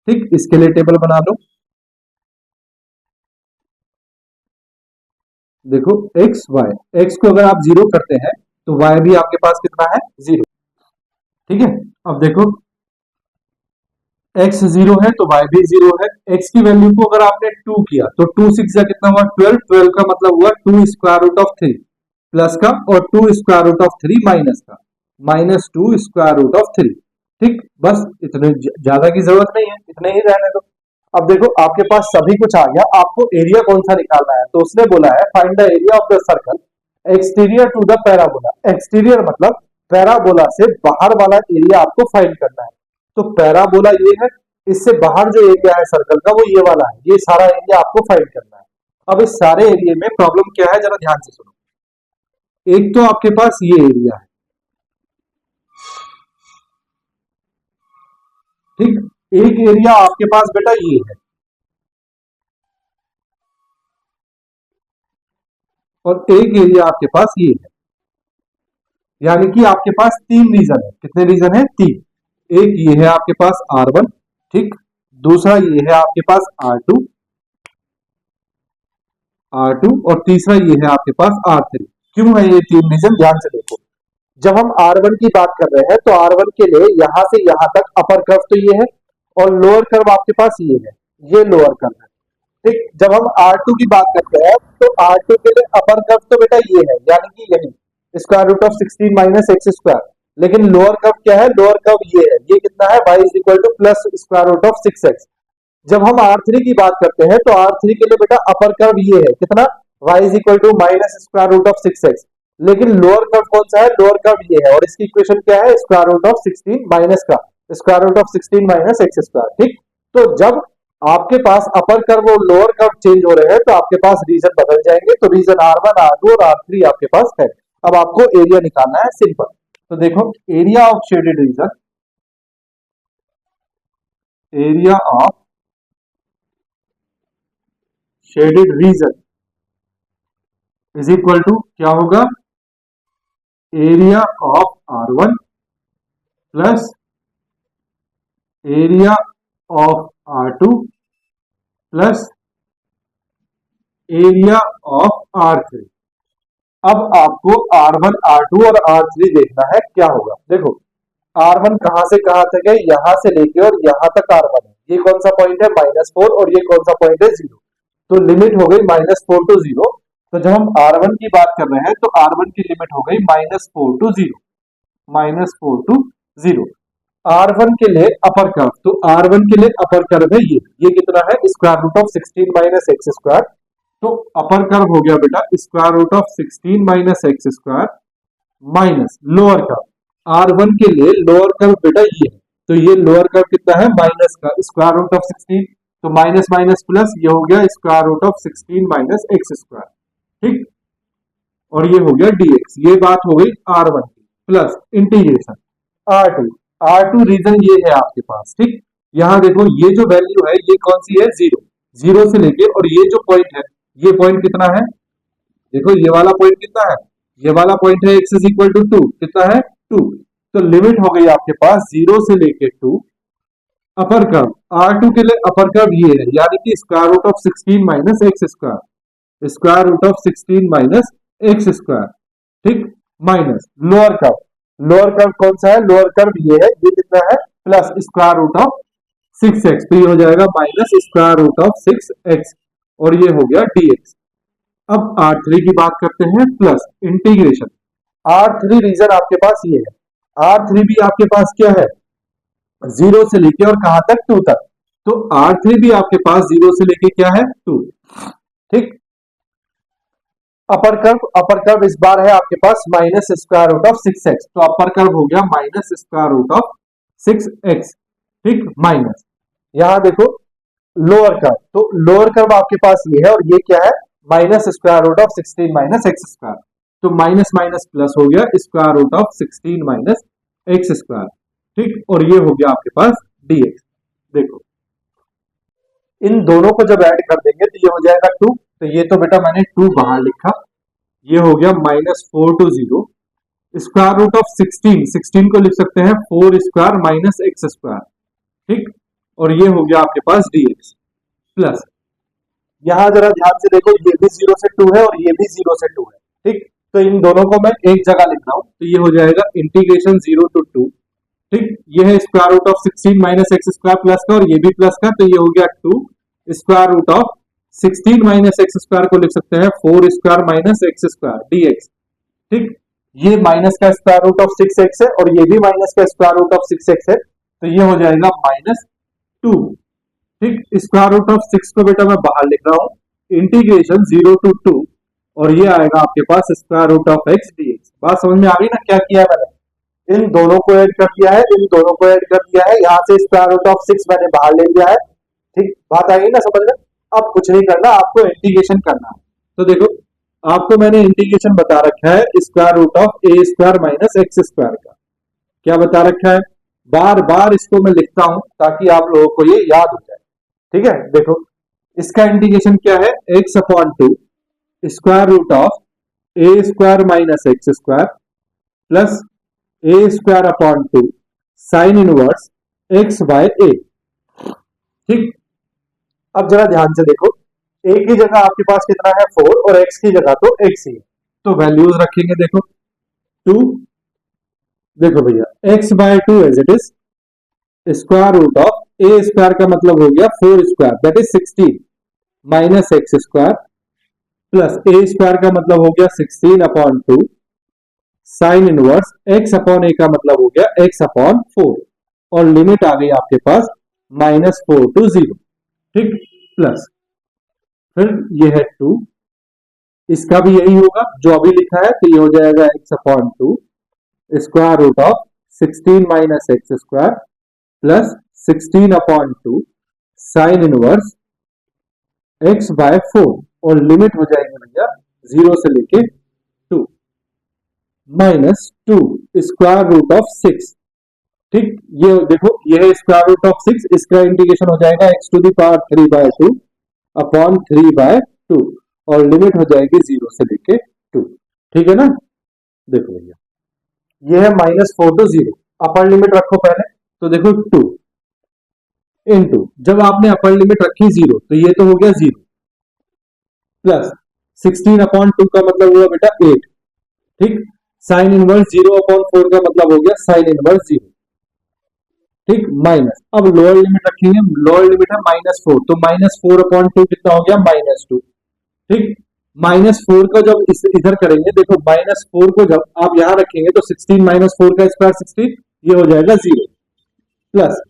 ठीक, इसके लिए टेबल बना लो। देखो x y, x को अगर आप 0 करते हैं तो y भी आपके पास कितना है? 0। ठीक है, अब देखो x 0 है तो y भी 0 है। x की वैल्यू को अगर आपने 2 किया तो 2 6 कितना हुआ? 12। 12 का मतलब हुआ 2 स्क्वायर रूट ऑफ 3 प्लस का, और 2 स्क्वायर रूट ऑफ 3 माइनस का, माइनस 2 स्क्वायर रूट ऑफ 3। ठीक, बस इतने ज्यादा की जरूरत नहीं है, इतने ही रहने दो। अब देखो आपके पास सभी कुछ आ गया, आपको एरिया कौन सा निकालना है? तो उसने बोला है find the area of the circle exterior to the parabola. Exterior मतलब पैराबोला से बाहर वाला एरिया आपको फाइंड करना है। तो पैराबोला ये है, इससे बाहर जो एरिया है सर्कल का वो ये वाला है, ये सारा एरिया आपको फाइंड करना है। अब इस सारे एरिया में प्रॉब्लम क्या है, जरा ध्यान से सुनो। एक तो आपके पास ये एरिया है, ठीक, एक एरिया आपके पास बेटा ये है, और एक एरिया आपके पास ये है, यानी कि आपके पास 3 रीजन है। कितने रीजन है? 3। एक ये है आपके पास R1, ठीक, दूसरा ये है आपके पास R2, और तीसरा ये है आपके पास R3। क्यों है ये 3 रीजन? ध्यान से देखो, जब हम R1 की बात कर रहे हैं तो R1 के लिए यहां से यहां तक अपर कर्व तो ये है, और लोअर कर्व आपके पास ये है, ये लोअर कर्व है। ठीक, जब हम R2 की बात करते हैं तो R2 के लिए अपर कर्व तो बेटा ये है, यानी कि यही square root of 16 minus x square. लेकिन लोअर कर्व क्या है? लोअर कर्व ये है, ये कितना है? y is equal to plus square root of 6x। जब हम R3 की बात करते हैं तो R3 के लिए बेटा अपर कर्व ये है, कितना? y is equal to minus square root of 6x। लेकिन लोअर कर्व कौन सा है? लोअर कर्व ये है, और इसकी इक्वेशन क्या है? स्क्वायर रूट ऑफ 16 माइनस का square root of 16 minus x square. ठीक, तो जब आपके पास अपर कर्व और लोअर कर्व चेंज हो रहे हैं तो आपके पास रीजन बदल जाएंगे। तो रीजन R1, R2 और R3 आपके पास है। अब आपको एरिया निकालना है, सिंपल। तो देखो area of shaded region, area of shaded region is equal to क्या होगा? Area of R1 plus area of R2 प्लस एरिया ऑफ R3। अब आपको R1, R2 और R3 देखना है क्या होगा। देखो R1 कहां से कहां तक है? यहां से लेके और यहां तक R1 है। ये कौन सा पॉइंट है? -4, और ये कौन सा पॉइंट है? 0। तो लिमिट हो गई -4 टू 0। तो जब हम R1 की बात कर रहे हैं तो R1 की लिमिट हो गई -4 टू 0, -4 टू 0। R1 के लिए अपर कर्व, तो R1 के लिए अपर कर्व है ये कितना है? Square root of 16 minus x square. तो अपर कर्व हो गया बेटा square root of 16 minus x square, minus lower curve R1 के लिए लोअर कर्व बेटा ये है, तो ये लोअर कर्व कितना है? माइनस का स्क्वायर रूट ऑफ 16। तो माइनस माइनस प्लस, ये हो गया square root of 16 minus x square, ठीक, और ये हो गया dx। ये बात हो गई r1 की, plus integration r2। r2 reason ये है आपके पास, ठीक। यहां देखो ये जो वैल्यू है ये कौन सी है, जीरो, जीरो से लेके, और ये जो पॉइंट है, ये पॉइंट कितना है, देखो ये वाला पॉइंट कितना है, ये वाला पॉइंट है x इज इक्वल टू 2, कितना है 2। तो लिमिट हो गई आपके पास 0 से लेके 2। अपर कर्व R2 के लिए अपर कर्व ये है, यानी कि square root of 16 minus x square, square root of 16 minus x square, ठीक, माइनस लोअर कर्व कौन सा है, लोअर कर्व ये है, ये कितना है plus square root of 6x, तो ये हो जाएगा minus square root of 6x, और ये हो गया dx। अब R3 की बात करते हैं, प्लस इंटीग्रेशन R3 रीजन आपके पास ये है, R3 भी आपके पास क्या है, 0 से लेके और कहां तक 2 तक, तो R3 भी आपके पास 0 से लेके क्या है 2, ठीक। अपर कर्व इस बार है आपके पास minus square root of 6x, तो अपर कर्व हो गया minus square root of 6x, ठीक, माइनस, यहां देखो लोअर कर्व, तो लोअर कर्व आपके पास ये है, और ये क्या है minus square root of 16 minus x square, तो माइनस माइनस प्लस हो गया square root of 16 minus x square, ठीक, और ये हो गया आपके पास dx। देखो इन दोनों को जब ऐड कर देंगे तो ये हो जाएगा 2, तो ये तो बेटा मैंने 2 बाहर लिखा, ये हो गया -4 to 0, स्क्वायर रूट ऑफ 16 को लिख सकते हैं 4 स्क्वायर माइनस एक्स स्क्वायर, ठीक, और ये हो गया आपके पास dx, प्लस यहां जरा ध्यान से देखो, ये भी 0 से 2 है और ये भी 0 से 2 है, ठीक, तो इन दोनों को मैं एक जगह लिख रहा हूं, तो ये हो जाएगा इंटीग्रेशन 0 to 2, ठीक, ये है square root of 16 minus x square plus का, और ये भी प्लस का, तो ये हो गया 2 square root of 16 minus x square को लिख सकते हैं 4 square minus x square dx, ठीक, ये माइनस का स्क्वायर रूट ऑफ 6x है और ये भी माइनस का स्क्वायर रूट ऑफ 6x है, तो ये हो जाएगा -2, ठीक, स्क्वायर रूट ऑफ 6 को बेटा मैं बाहर लिख रहा हूं, इंटीग्रेशन 0 to 2, और ये आएगा आपके पास square root of x dx। बात समझ में आ गई ना, क्या किया है मैंने, इन दोनों को ऐड कर दिया है, इन दोनों को ऐड कर दिया है, यहां से स्क्वायर रूट ऑफ 6 मैंने बाहर ले लिया है, ठीक, बात आ गई ना समझ में। अब कुछ नहीं करना, आपको इंटीग्रेशन करना है, तो देखो आपको मैंने इंटीग्रेशन बता रखा है square root of a square minus x square का, क्या बता रखा है, बार बार इसको मैं लिखता हूं ताकि आप लोगों को ये याद हो जाए, ठीक है। देखो इसका इंटीग्रेशन क्या है, x upon 2 square root of a square minus x square plus a square upon 2 sine inverse x by a, ठीक। अब जरा ध्यान से देखो, a की जगह आपके पास कितना है 4, और x की जगह तो x ही है, तो वैल्यूज रखेंगे, देखो 2, देखो भैया x by 2 as it is, square root of a square का मतलब हो गया 4 square that is 16 minus x square plus a square का मतलब हो गया 16 upon 2 sine inverse x upon a का मतलब हो गया x अपॉन 4, और लिमिट आ गई आपके पास -4 to 0, ठीक, प्लस फिर ये है 2, इसका भी यही होगा जो अभी लिखा है, तो ये हो जाएगा x upon 2 square root of 16 minus x square plus 16 upon 2 sine inverse x by 4, और लिमिट हो जाएगी भैया 0 से लेके 2 -2 स्क्वायर रूट ऑफ 6, ठीक, ये देखो ये है स्क्वायर रूट ऑफ 6, इसका इंटीग्रेशन हो जाएगा x to the power 3 by 2 upon 3 by 2, और लिमिट हो जाएगी 0 से लेके 2, ठीक है ना। देखो भैया ये है -4 to 0, अपर लिमिट रखो पहले, तो देखो 2 इनटू, जब आपने अपर लिमिट रखी 0 तो ये तो हो गया 0 प्लस 16 अपॉन 2 का मतलब हुआ बेटा 8, ठीक, साइन इनवर्स 0 अपॉन 4 का मतलब हो गया साइन इनवर्स 0, ठीक, माइनस, अब लोअर लिमिट रखेंगे, लोअर लिमिट है -4, तो -4 अपॉन 2 कितना हो गया -2, ठीक, -4 का जब इस इधर करेंगे, देखो -4 को जब आप यहां रखेंगे तो 16 -4 का स्क्वायर 16, ये हो जाएगा 0 प्लस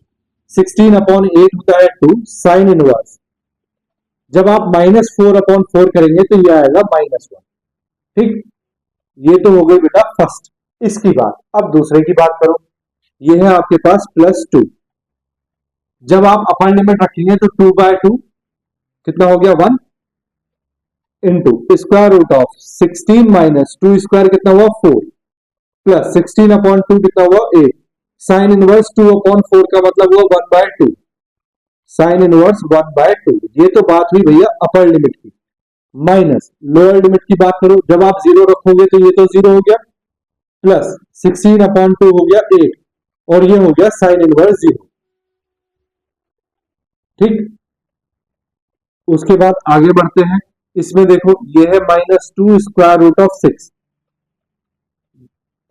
16 अपॉन 8 होता है 2 साइन इनवर्स, जब आप -4 अपॉन 4 करेंगे तो ये आएगा -1, ठीक, ये तो हो गई बेटा फर्स्ट इसकी बात। अब दूसरे की बात करो, ये है आपके पास +2 जब आप अपर लिमिट रखेंगे तो 2/2 कितना हो गया 1 into square root of 16 minus 2 square कितना हुआ 4 प्लस 16/2 कितना हुआ 8 साइन इनवर्स 2/4 का मतलब हुआ 1/2 साइन इनवर्स 1/2। ये तो बात हुई भैया अपर लिमिट की। माइनस लोअर लिमिट की बात करो, जब आप जीरो रखोगे तो ये तो जीरो हो गया प्लस 16/2 हो गया 8 और ये हो गया साइन इनवर्स 0। ठीक, उसके बाद आगे बढ़ते हैं। इसमें देखो ये है -2 स्क्वायर रूट ऑफ 6।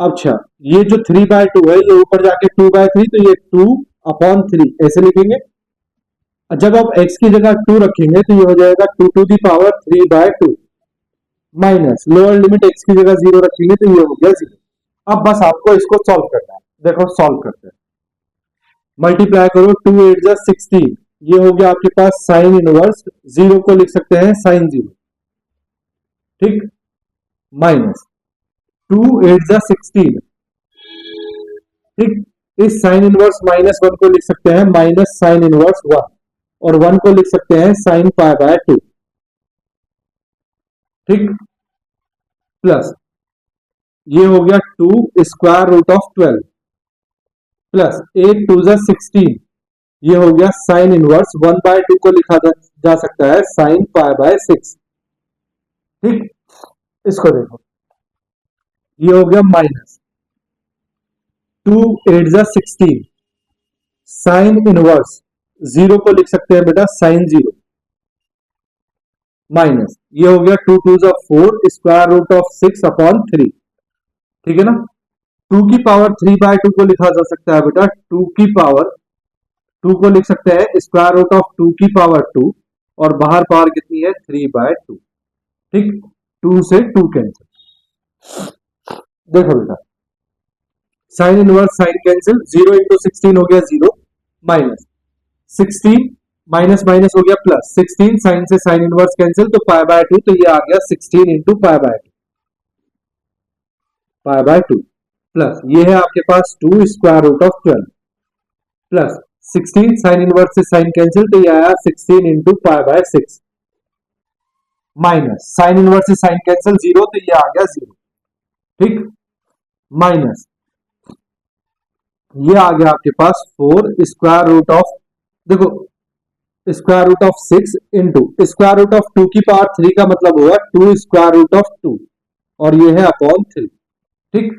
अच्छा, ये जो 3/2 है ये ऊपर जाके 2/3 तो ये 2/3 ऐसे लिखेंगे। जब आप x की जगह 2 रखेंगे तो ये हो जाएगा 2 to the power 3/2 minus lower limit x की जगह 0 रखेंगे तो ये हो गया 0। अब बस आपको इसको सॉल्व करना है। देखो सॉल्व करते हैं, मल्टीप्लाई करो 2 8 जा 16, ये हो गया आपके पास साइन इनवर्स 0 को लिख सकते हैं साइन 0। ठीक, माइनस 2 8 जा 16। ठीक, इस साइन इनवर्स -1 को लिख सकते हैं माइनस साइन इनवर्स 1 और 1 को लिख सकते हैं साइन π/2। ठीक, प्लस ये हो गया 2 स्क्वायर रूट ऑफ 12 प्लस 8 2 जा 16, ये हो गया साइन इनवर्स 1/2 को लिखा जा सकता है साइन π/6। ठीक, इसको देखो ये हो गया माइनस 2 8 जा 16 साइन इनवर्स 0 को लिख सकते हैं बेटा साइन 0 माइनस ये हो गया 2 2 जा 4 स्क्वायर रूट ऑफ 6/3। ठीक है ना, 2 की पावर 3/2 को लिखा जा सकता है बेटा 2 की पावर 2 को लिख सकते हैं स्क्वायर रूट ऑफ 2 की पावर 2 और बाहर पावर कितनी है 3/2। ठीक, 2 से 2 कैंसिल। देखो बेटा sine inverse sine cancel 0 into 16 हो गया 0 माइनस 16 माइनस माइनस हो गया प्लस 16 साइन से साइन इनवर्स कैंसिल तो π/2 तो ये आ गया 16 इंटू π/2 प्लस ये है आपके पास 2 square root of 12 plus 16 sine inverse से साइन कैंसिल तो ये आया 16 इंटू π/6 माइनस साइन इनवर्स से साइन कैंसिल 0 तो ये आ गया 0। ठीक, माइनस ये आ गया आपके पास 4 स्क्वायर रूट ऑफ, देखो square root of 6 into square root of 2 की पावर 3 का मतलब हुआ 2 स्क्वायर रूट ऑफ 2 और ये है अपॉन 3। ठीक,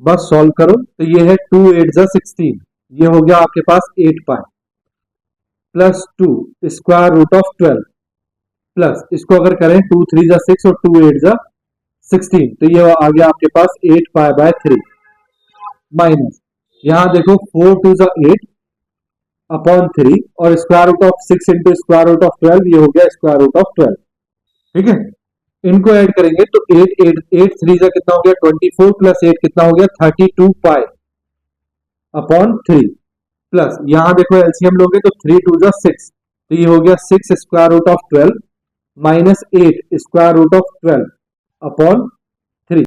बस सॉल्व करो तो ये है 2 8 जा 16, ये हो गया आपके पास 8 pi plus 2 square root of 12 plus इसको अगर करें 2 3 जा 6 और 2 8 जा 16 तो ये आ गया आपके पास 8 π/3 माइनस यहां देखो 4 2 जा 8 अपॉन 3 और square root of 6 into square root of 12 ये हो गया स्क्वायर रूट ऑफ 12। ठीक है, इनको ऐड करेंगे तो 8 8 8 3 जा कितना हो गया 24 प्लस 8 कितना हो गया 32 पाई अपॉन 3 प्लस यहां देखो एलसीएम लोगे तो 3 2 जा 6 तो ये हो गया 6 square root of 12 minus 8 square root of 12 upon 3।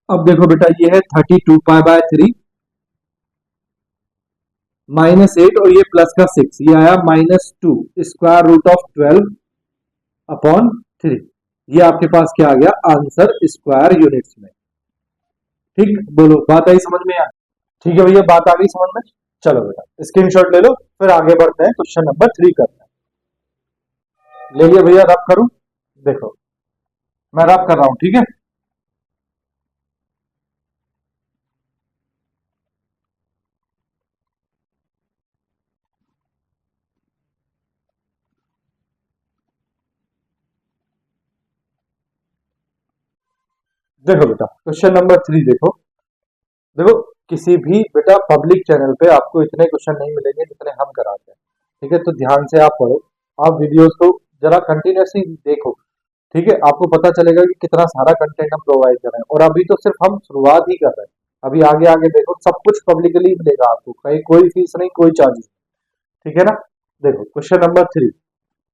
अब देखो बेटा ये है 32 π/3 -8 और ये प्लस का 6 ये आया -2 स्क्वायर रूट ऑफ 12 अपॉन 3। ये आपके पास क्या आ गया आंसर स्क्वायर यूनिट्स में। ठीक, बोलो बात आई समझ में? यार ठीक है भैया, बात आ गई समझ में। चलो बेटा स्क्रीनशॉट ले लो, फिर आगे बढ़ते हैं क्वेश्चन नंबर 3 करते हैं। ले लिया भैया, रब करूं? देखो मैं रब कर रहा हूं, ठीक है। देखो बेटा क्वेश्चन नंबर 3 देखो। देखो किसी भी बेटा पब्लिक चैनल पे आपको इतने क्वेश्चन नहीं मिलेंगे जितने हम कराते हैं, ठीक है। तो ध्यान से आप पढ़ो, आप वीडियोस को जरा कंटिन्यूसली देखो, ठीक है। आपको पता चलेगा कि कितना सारा कंटेंट हम प्रोवाइड कर रहे हैं और अभी तो सिर्फ हम शुरुआत ही कर रहे हैं। अभी आगे आगे देखो सब कुछ पब्लिकली मिलेगा आपको, कहीं कोई फीस नहीं, कोई चार्जेस, ठीक है ना। देखो क्वेश्चन नंबर 3,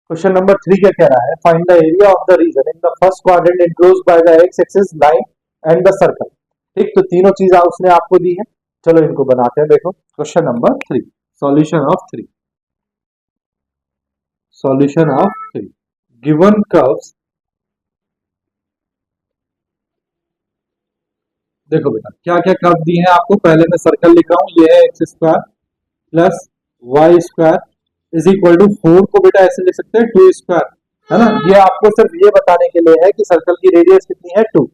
क्वेश्चन नंबर 3 क्या कह रहा है, find the area of the region in the first quadrant enclosed by the x axis line and the circle. ठीक, तो तीनों चीज उसने आपको दी है, चलो इनको बनाते हैं। देखो question number 3, solution of 3। Solution of 3 given curves. देखो बेटा क्या क्या कर्व दिए हैं आपको, पहले मैं सर्कल लिख रहा हूं, ये है x square plus y square is equal to 4 को बेटा ऐसे लिख सकते हैं 2 स्क्वायर, है ना। ये आपको सिर्फ ये बताने के लिए है कि सर्कल की रेडियस कितनी है 2।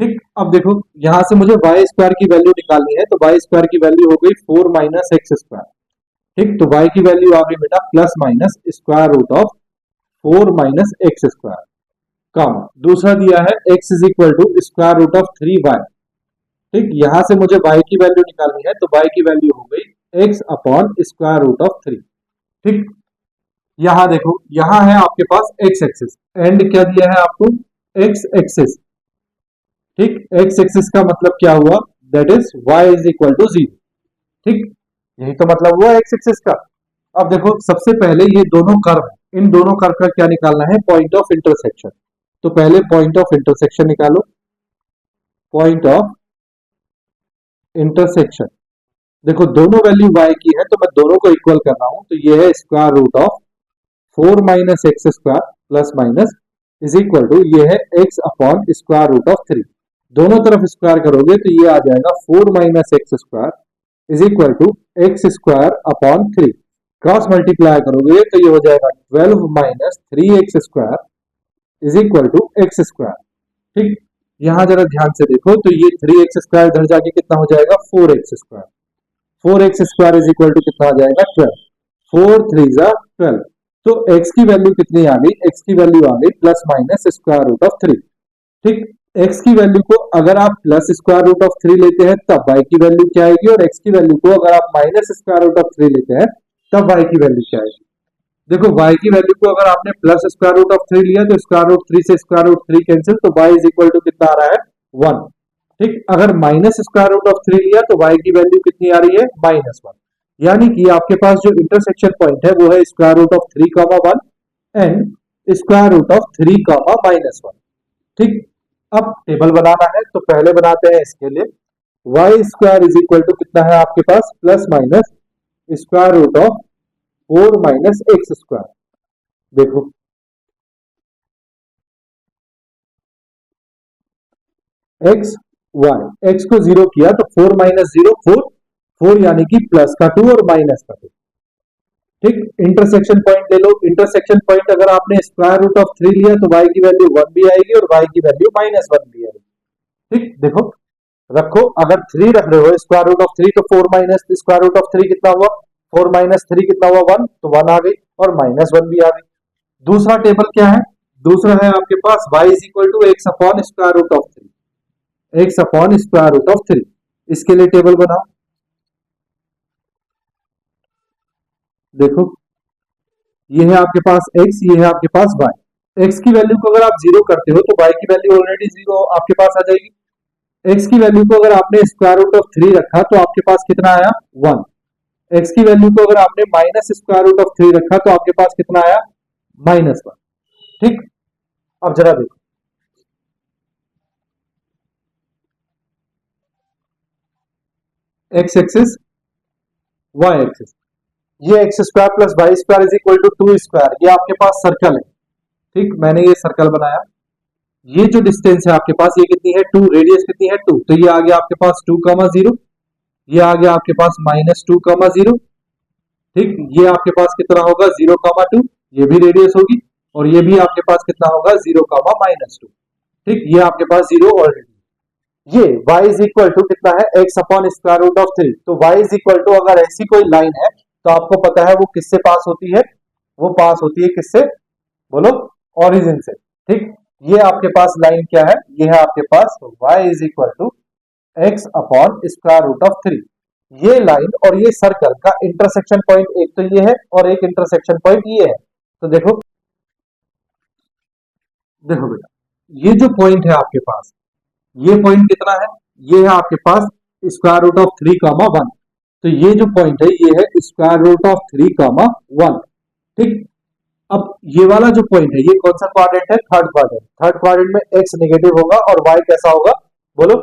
ठीक, अब देखो यहां से मुझे वाई स्क्वायर की वैल्यू निकालनी है, तो वाई स्क्वायर की वैल्यू हो गई 4 माइनस एक्स स्क्वायर। ठीक, तो वाई की वैल्यू आ गई बेटा plus minus square root of 4 minus x square, कम दूसरा दिया है x is equal to square root of 3 y. ठीक, यहां से मुझे y की वैल्यू निकालनी है, तो y की वैल्यू हो गई x upon square root of 3। ठीक, यहां देखो यहां है आपके पास x एक्सिस एंड क्या दिया है आपको x एक्सिस। ठीक, x एक्सिस का मतलब क्या हुआ, that is y is equal to 0। ठीक, यही तो मतलब हुआ x एक्सिस का। अब देखो सबसे पहले ये दोनों कर्व, इन दोनों कर्व का क्या निकालना है, पॉइंट ऑफ इंटरसेक्शन। तो पहले पॉइंट ऑफ इंटरसेक्शन निकालो, पॉइंट ऑफ इंटरसेक्शन। देखो दोनों वैल्यू y की है तो मैं दोनों को इक्वल कर रहा हूं, तो ये है square root of 4 minus x square plus minus is equal to ये है x upon square root of 3। दोनों तरफ स्क्वायर करोगे तो ये आ जाएगा 4 minus x square is equal to x square upon 3। Cross multiply करोगे तो ये हो जाएगा 12 minus 3x square is equal to x square. ठीक, यहां जरा ध्यान से देखो तो ये 3x स्क्वायर इधर जाके कितना हो जाएगा 4x square. 4x square is equal to कितना आ जाएगा 12, 4 3 जा 12। तो x की वैल्यू कितनी आ गई, x की वैल्यू आ गई plus minus square root of 3। ठीक, x की वैल्यू को अगर आप प्लस स्क्वायर रूट ऑफ 3 लेते हैं तब y की वैल्यू क्या आएगी, और x की वैल्यू को अगर आप माइनस स्क्वायर रूट ऑफ 3 लेते हैं तब y की वैल्यू क्या आएगी। देखो y की वैल्यू को अगर आपने प्लस स्क्वायर रूट ऑफ 3 लिया तो स्क्वायर रूट 3 से स्क्वायर रूट 3 कैंसिल, तो y इज इक्वल टू कितना आ रहा है 1। ठीक, अगर माइनस स्क्वायर रूट ऑफ 3 लिया तो y की वैल्यू कितनी आ रही है -1। यानी कि आपके पास जो इंटरसेक्शन पॉइंट है वो है square root of 3 comma 1 and square root of 3 comma -1। ठीक, अब टेबल बनाना है तो पहले बनाते हैं इसके लिए y square is equal to कितना है आपके पास plus minus square root of 4 minus x square. देखो x y, x को 0 किया तो 4 माइनस 0 4, 4 यानी कि प्लस का 2 और माइनस का 2। ठीक, इंटरसेक्शन पॉइंट ले लो, इंटरसेक्शन पॉइंट अगर आपने स्क्वायर रूट ऑफ 3 लिया तो y की वैल्यू 1 भी आएगी और y की वैल्यू -1 भी आएगी। ठीक, देखो रखो, अगर 3 रख रहे हो स्क्वायर रूट ऑफ 3 तो 4 माइनस स्क्वायर रूट ऑफ 3 कितना हुआ, 4 माइनस 3 कितना हुआ 1, तो 1 आ गई और -1 भी आ गई। दूसरा टेबल क्या है, दूसरा है आपके पास y is equal to x upon square root of 3, x upon square root of 3। इसके लिए टेबल बनाओ। देखो ये है आपके पास x, ये है आपके पास y। x की वैल्यू को अगर आप 0 करते हो तो y की वैल्यू ऑलरेडी 0 आपके पास आ जाएगी। x की वैल्यू को अगर आपने स्क्वायर रूट ऑफ 3 रखा तो आपके पास कितना आया 1। x की वैल्यू को अगर आपने माइनस स्क्वायर रूट ऑफ 3 रखा तो आपके पास कितना आया -1। ठीक, अब जरा देखो x एक्सिस y एक्सिस, ये x square plus y square is equal to 2 square, ये आपके पास सर्कल है। ठीक, मैंने ये सर्कल बनाया, ये जो डिस्टेंस है आपके पास ये कितनी है 2, रेडियस कितनी है 2, तो ये आ गया आपके पास 2 कामा 0, ये आ गया आपके पास -2 कामा 0। ठीक, ये आपके पास कितना होगा 0 कामा 2, ये भी रेडियस होगी, और ये भी आपके पास कितना होगा 0 कामा -2। ठीक, ये आपके पास 0 ऑलरेडी। ये y इज इक्वल टू कितना है x upon square root of 3। तो y इज इक्वल टू अगर ऐसी कोई लाइन है तो आपको पता है वो किससे पास होती है, वो पास होती है किससे, बोलो ओरिजिन से। ठीक, ये आपके पास लाइन क्या है, ये है आपके पास y is equal to x upon square root of 3। ये लाइन और ये सर्कल का इंटरसेक्शन पॉइंट एक तो ये है और एक इंटरसेक्शन पॉइंट ये है। तो देखो देखो बेटा, ये जो पॉइंट है आपके पास, ये पॉइंट कितना है, ये है आपके पास स्क्वायर रूट ऑफ 3 कामा 1। तो ये जो पॉइंट है ये है स्क्वायर रूट ऑफ 3 कामा 1। ठीक, अब ये वाला जो पॉइंट है ये कौन सा क्वाड्रेंट है, थर्ड क्वाड्रेंट। थर्ड क्वाड्रेंट में x नेगेटिव होगा और y कैसा होगा, बोलो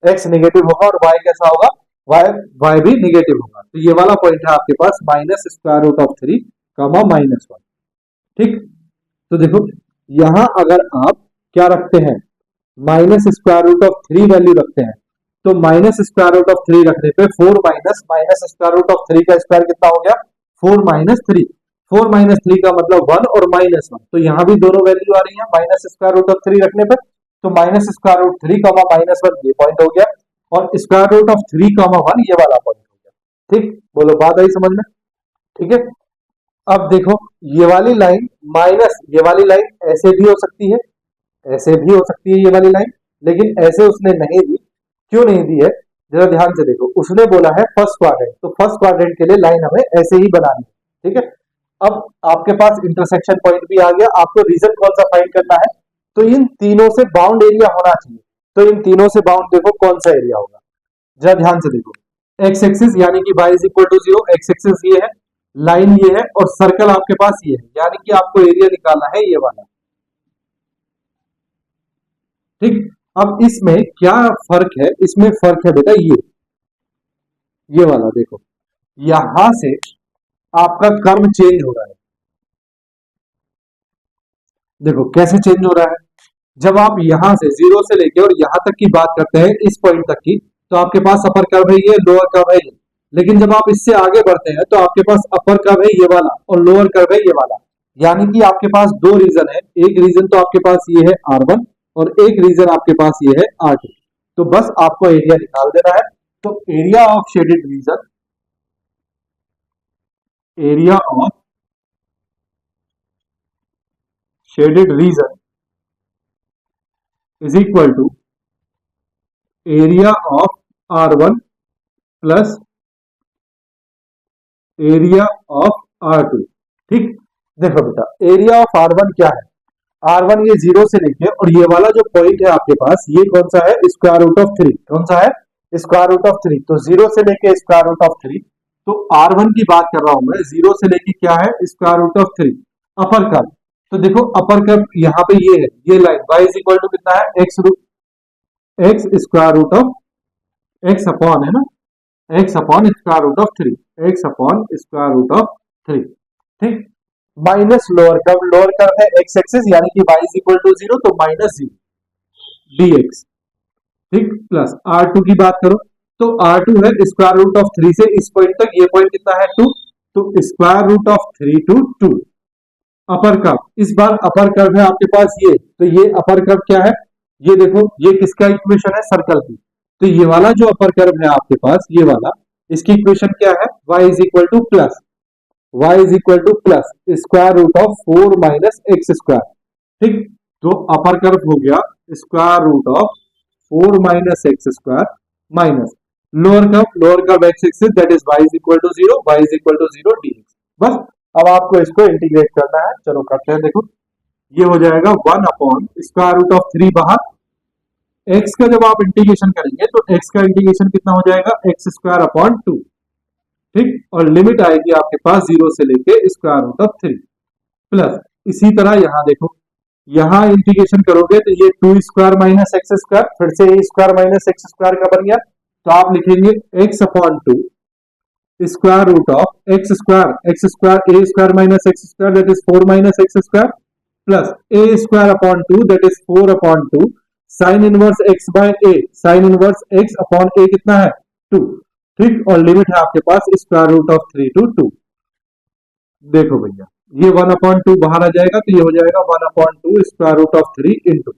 x नेगेटिव होगा और y कैसा होगा, y भी नेगेटिव होगा। तो ये वाला पॉइंट है आपके पास minus square root of 3 comma -1। ठीक, तो देखो यहां अगर आप क्या रखते हैं, minus square root of 3 value रखते हैं, तो माइनस स्क्वायर रूट ऑफ 3 रखने पे 4 minus minus square root of 3 का स्क्वायर कितना हो गया, 4 माइनस 3। 4 माइनस 3 का मतलब 1 और माइनस 1, तो यहां भी दोनों वैल्यू आ रही है माइनस स्क्वायर रूट ऑफ 3 रखने पे, तो minus square root 3 comma minus 1 ये पॉइंट हो गया, और स्क्वायर रूट ऑफ 3 कॉमा 1 ये वाला पॉइंट हो गया। ठीक, बोलो बात आई समझ में? ठीक है, अब देखो ये वाली लाइन माइनस ये वाली लाइन ऐसे भी हो सकती है, ऐसे भी हो सकती है ये वाली लाइन, लेकिन ऐसे उसने नहीं दी। क्यों नहीं दी है, जरा ध्यान से देखो, उसने बोला है फर्स्ट क्वाड्रेंट, तो फर्स्ट क्वाड्रेंट के लिए लाइन हमें ऐसे ही बनानी है। ठीक है, अब आपके पास इंटरसेक्शन पॉइंट भी आ गया, आपको रीजन कौन सा फाइंड करना है, तो इन तीनों से बाउंड एरिया होना चाहिए। तो इन तीनों से बाउंड देखो कौन सा एरिया होगा, जरा ध्यान से देखो, एक्स एक्सिस यानी कि y is equal to 0, x axis ये है, लाइन ये है, और सर्कल आपके पास ये है, यानी कि आपको एरिया निकालना है ये वाला। ठीक, अब इसमें क्या फर्क है, इसमें फर्क है बेटा ये वाला देखो, यहां से आपका कर्व चेंज हो रहा है। देखो कैसे चेंज हो रहा है, जब आप यहां से 0 से लेके और यहां तक की बात करते हैं, इस पॉइंट तक की, तो आपके पास अपर कर्व है ये, लोअर कर्व है ये। लेकिन जब आप इससे आगे बढ़ते हैं तो आपके पास अपर कर्व है ये वाला और लोअर कर्व है ये वाला, यानी कि आपके पास दो रीजन है, एक रीजन तो आपके पास ये है R1 और एक रीजन आपके पास ये है R2। तो बस आपको एरिया निकाल देना है, तो area of shaded region, area of shaded region is equal to area of R1 plus area of R2। ठीक, देखो बेटा एरिया ऑफ R1 क्या है, R1 ये 0 से लेके और ये वाला जो पॉइंट है आपके पास ये कौन सा है, स्क्वायर रूट ऑफ 3, कौन सा है, स्क्वायर रूट ऑफ 3। तो 0 से लेके स्क्वायर रूट ऑफ 3, तो R1 की बात कर रहा हूं मैं, 0 से लेके क्या है, square root of 3 upper curve. तो देखो अपर कर्व यहाँ पे ये है, ये line y is equal to कितना है, x square root of x upon है ना, x upon square root of 3, x upon square root of 3। ठीक, माइनस लोअर कर्व है एक्स एक्सिस यानी कि y इज इक्वल टू 0, तो माइनस 0 dx। ठीक, प्लस R2 की बात करो, तो R2 है स्क्वायर रूट ऑफ 3 से इस पॉइंट तक, ये पॉइंट कितना है 2, तो square root of 3 to 2 upper curve. इस बार अपर कर्व है आपके पास ये, तो ये अपर कर्व क्या है, ये देखो ये किसका इक्वेशन है, सर्कल की। तो ये वाला जो अपर कर्व है आपके पास ये वाला, इसकी इक्वेशन क्या है, y is equal to plus, y is equal to plus square root of 4 minus x square. ठीक, तो अपर कर्व हो गया square root of 4 minus x square minus lower curve x axis that is y is equal to 0, y is equal to 0 dx। बस अब आपको इसको integrate करना है, चलो करते हैं। देखो ये हो जाएगा 1 अपॉन स्क्वायर रूट ऑफ 3 बाहर, x का जब आप इंटीग्रेशन करेंगे तो x का इंटीग्रेशन कितना हो जाएगा, एक्स स्क्वायर अपॉन 2। ठीक, और लिमिट आएगी आपके पास 0 से लेके स्क्वायर रूट ऑफ 3 प्लस, इसी तरह यहां देखो, यहां इंटीग्रेशन करोगे तो ये 2 स्क्वायर माइनस एक्स स्क्वायर, फिर से a square minus x square का बन गया, तो आप लिखेंगे x upon 2 square root of x square a square minus x square that is 4 minus x square plus a square upon 2 that is 4 upon 2 sine inverse x by a, sine inverse x upon a कितना है 2। ठीक, और limit है आपके पास square root of 3 to 2। देखो भैया ये 1 अपॉन 2 बाहर आ जाएगा, तो ये हो जाएगा 1 upon 2 square root of 3 into,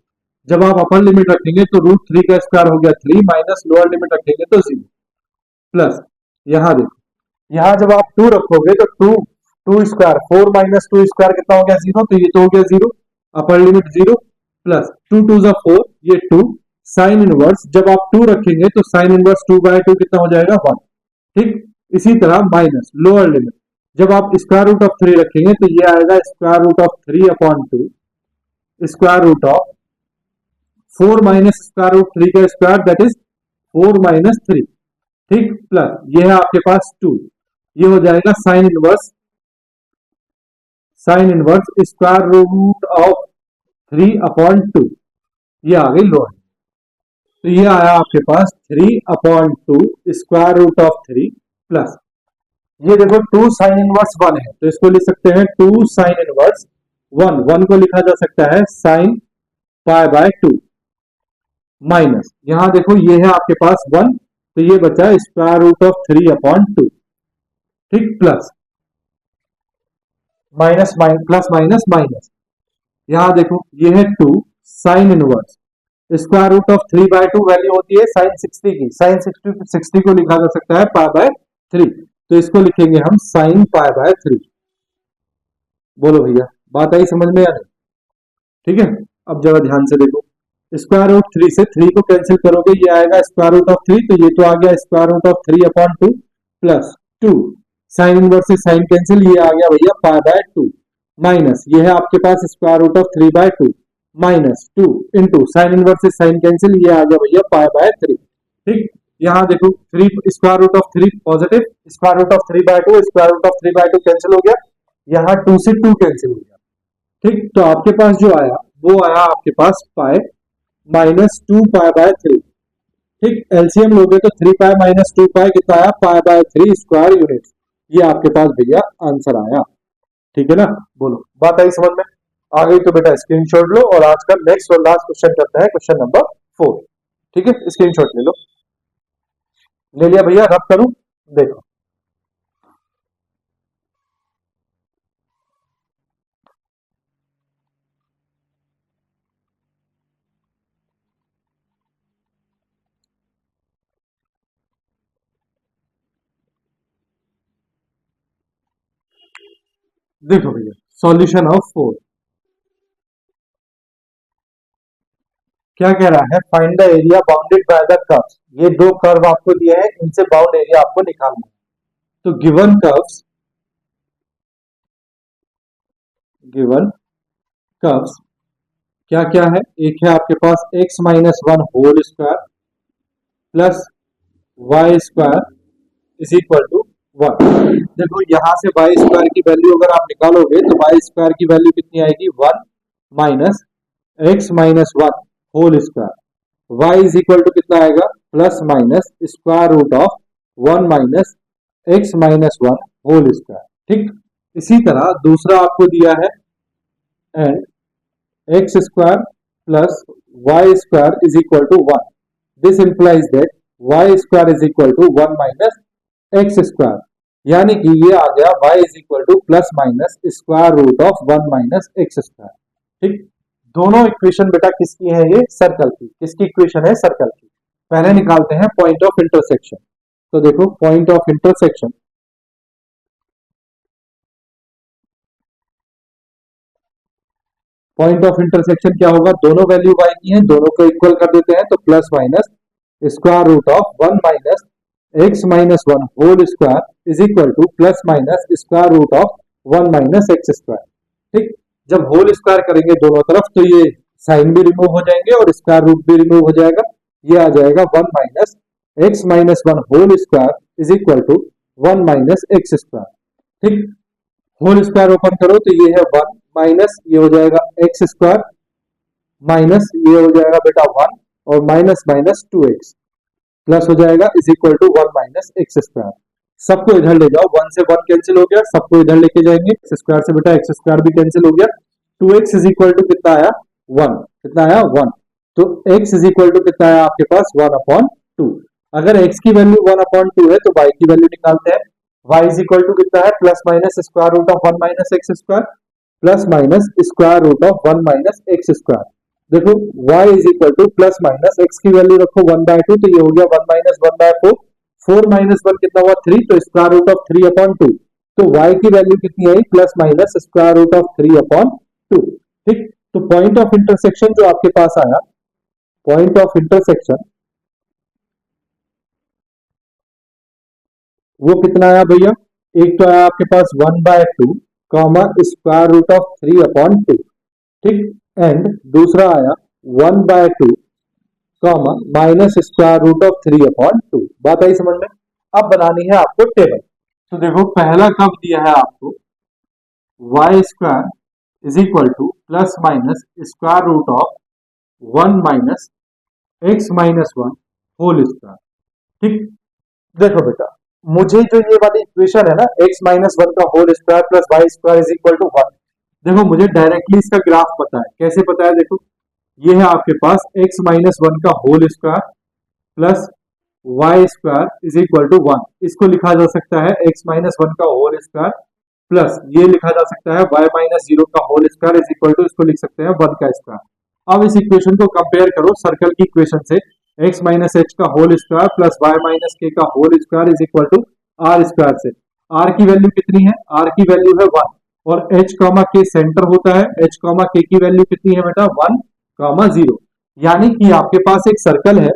जब आप अपर लिमिट रखेंगे तो रूट 3 का स्क्वायर हो गया 3 माइनस लोअर लिमिट रखेंगे तो 0 प्लस, यहां देखो यहां जब आप 2 रखोगे तो 2 स्क्वायर 4 माइनस 2 स्क्वायर कितना हो गया 0, तो ये तो हो गया 0, अपर लिमिट 0 प्लस 2 2 जा 4, ये 2 साइन इनवर्स, जब आप 2 रखेंगे तो साइन इनवर्स 2 बाय 2 कितना हो जाएगा 1। ठीक, इसी तरह माइनस लोअर लिमिट, जब आप स्क्वायर रूट ऑफ 3 रखेंगे तो ये आएगा square root of 3 upon 2 square root of 4 minus square root 3 का स्क्वायर दैट इज 4 माइनस 3। ठीक, प्लस ये है आपके पास 2, ये हो जाएगा sine inverse square root of 3 upon 2, ये आ गई लोअर। तो ये आया आपके पास 3 upon 2 square root of 3 plus, ये देखो 2 साइन इनवर्स 1 है तो इसको लिख सकते हैं 2 साइन इनवर्स वन को लिखा जा सकता है साइन पाई बाय 2 माइनस, यहां देखो ये है आपके पास 1, तो ये बचा स्क्वायर रूट ऑफ 3/2, ठीक, plus minus plus minus minus, यहां देखो ये है 2 sine inverse square root of 3/2 value होती है साइन 60 की, साइन 60 को लिखा जा सकता है पाई बाय 3, तो इसको लिखेंगे हम साइन पाई बाय 3। बोलो भैया बात आई समझ में या नहीं? ठीक है, अब जरा ध्यान से देखो, स्क्वायर रूट 3 से 3 को कैंसिल करोगे, ये आएगा स्क्वायर रूट ऑफ 3, तो ये तो आ गया square root of 3/2 plus 2 sine inverse से साइन कैंसिल, ये आ गया भैया पाई बाय 2 माइनस, ये है आपके पास square root of 3/2 minus 2 into sine inverse से साइन कैंसिल, ये आ गया भैया पाई बाय 3। ठीक, यहाँ देखो 3 square root of 3 positive, square root of 3/2 square root of 3/2 cancel हो गया, यहाँ 2 से 2 कैंसिल हो गया। ठीक, तो आपके पास जो आया वो आया आपके पास पाई माइनस 2 पाई बाय 3। ठीक, एलसीएम लोगे तो 3 पाई माइनस 2 पाई कितना आया, पाई बाय 3 स्क्वायर यूनिट, ये आपके पास भैया आंसर आया। ठीक है ना, बोलो बात आई समझ में? आ गई तो बेटा स्क्रीनशॉट लो, और आज का नेक्स्ट और लास्ट क्वेश्चन करते हैं, क्वेश्चन नंबर 4। ठीक है, स्क्रीनशॉट ले लो, ले लिया भैया, रब करूं, देखो देखो भैया सॉल्यूशन ऑफ 4 क्या कह रहा है, find the area bounded by the curves, ये दो कर्व आपको दिए हैं, इनसे बाउंड एरिया आपको निकालना है। तो गिवन कर्व्स क्या क्या है, एक है आपके पास x minus 1 whole square plus y square is equal to 1। देखो यहां से वाई स्क्वायर की वैल्यू अगर आप निकालोगे तो वाई स्क्वायर की वैल्यू कितनी आएगी, 1 minus x minus 1 whole square, y is equal to कितना आएगा, plus minus square root of 1 minus x minus 1 whole square. ठीक, इसी तरह दूसरा आपको दिया है and x square plus y square is equal to 1, this implies that y square is equal to 1 minus x square, यानी कि ये आ गया y is equal to plus minus square root of 1 minus x square. ठीक, दोनों equation बेटा किसकी है, ये सर्कल की, किसकी इक्वेशन है, सर्कल की। पहले निकालते हैं पॉइंट ऑफ इंटरसेक्शन, तो देखो point of intersection, point of intersection क्या होगा, दोनों वैल्यू y की हैं, दोनों को इक्वल कर देते हैं, तो plus minus square root of 1 minus x minus 1 whole square is equal to plus minus square root of 1 minus x square. ठीक, जब होल स्क्वायर करेंगे दोनों तरफ तो ये साइन भी रिमूव हो जाएंगे और स्क्वायर रूट भी रिमूव हो जाएगा, ये आ जाएगा 1 minus x minus 1 whole square is equal to 1 minus x square. ठीक, होल स्क्वायर ओपन करो तो ये है 1 माइनस ये हो जाएगा एक्स स्क्वायर माइनस ये हो जाएगा बेटा 1 और माइनस माइनस 2x प्लस हो जाएगा is equal to 1 minus x square. सबको इधर ले जाओ, 1 से 1 कैंसिल हो गया, सबको इधर लेके जाएंगे, एक्स स्क्वायर से बेटा एक्स स्क्वायर भी कैंसिल हो गया, 2x इज इक्वल टू कितना आया 1, कितना आया 1, तो x इज इक्वल टू कितना आया आपके पास 1/2। अगर x की वैल्यू 1/2 है तो y की वैल्यू निकालते हैं, y इज इक्वल टू कितना है, plus minus square root of 1 minus x square plus minus square root of 1 minus x square. देखो y is equal to plus minus x की वैल्यू रखो 1/2, तो ये हो गया 1 माइनस 1/4, 4 माइनस 1 कितना हुआ 3, तो स्क्वायर रूट ऑफ 3/2, तो y की वैल्यू कितनी आई, plus minus square root of 3/2। ठीक, तो पॉइंट ऑफ इंटरसेक्शन जो आपके पास आया, पॉइंट ऑफ इंटरसेक्शन वो कितना आया भैया, एक तो आया आपके पास 1/2 कॉमा स्क्वायर रूट ऑफ 3/2। ठीक, एंड दूसरा आया 1/2 comma minus square root of 3/2। बात आई समझ में? अब बनानी है आपको टेबल, तो देखो पहला कब दिया है आपको, y square is equal to plus minus square root of 1 minus x minus 1 whole square. ठीक, देखो बेटा मुझे जो ये वाली इक्वेशन है ना, x माइनस 1 का whole square plus y square is equal to 1, देखो मुझे डायरेक्टली इसका ग्राफ पता है, कैसे पता है, देखो ये है आपके पास x माइनस वन का whole square plus y square is equal to one. इसको लिखा जा सकता है x माइनस वन का होल स्क्वायर प्लस ये लिखा जा सकता है y माइनस जीरो का whole square is equal to, इसको लिख सकते हैं वन का स्क्वायर। अब इस इक्वेशन को कंपेयर करो सर्कल की इक्वेशन से, x माइनस एच का whole square plus y minus k का whole square is equal to r square से। r की वैल्यू कितनी है, r की वैल्यू है वन, और h कॉमा के सेंटर होता है, h कॉमा के की वैल्यू कितनी है बेटा, वन कॉमा जीरो। यानी कि आपके पास एक सर्कल है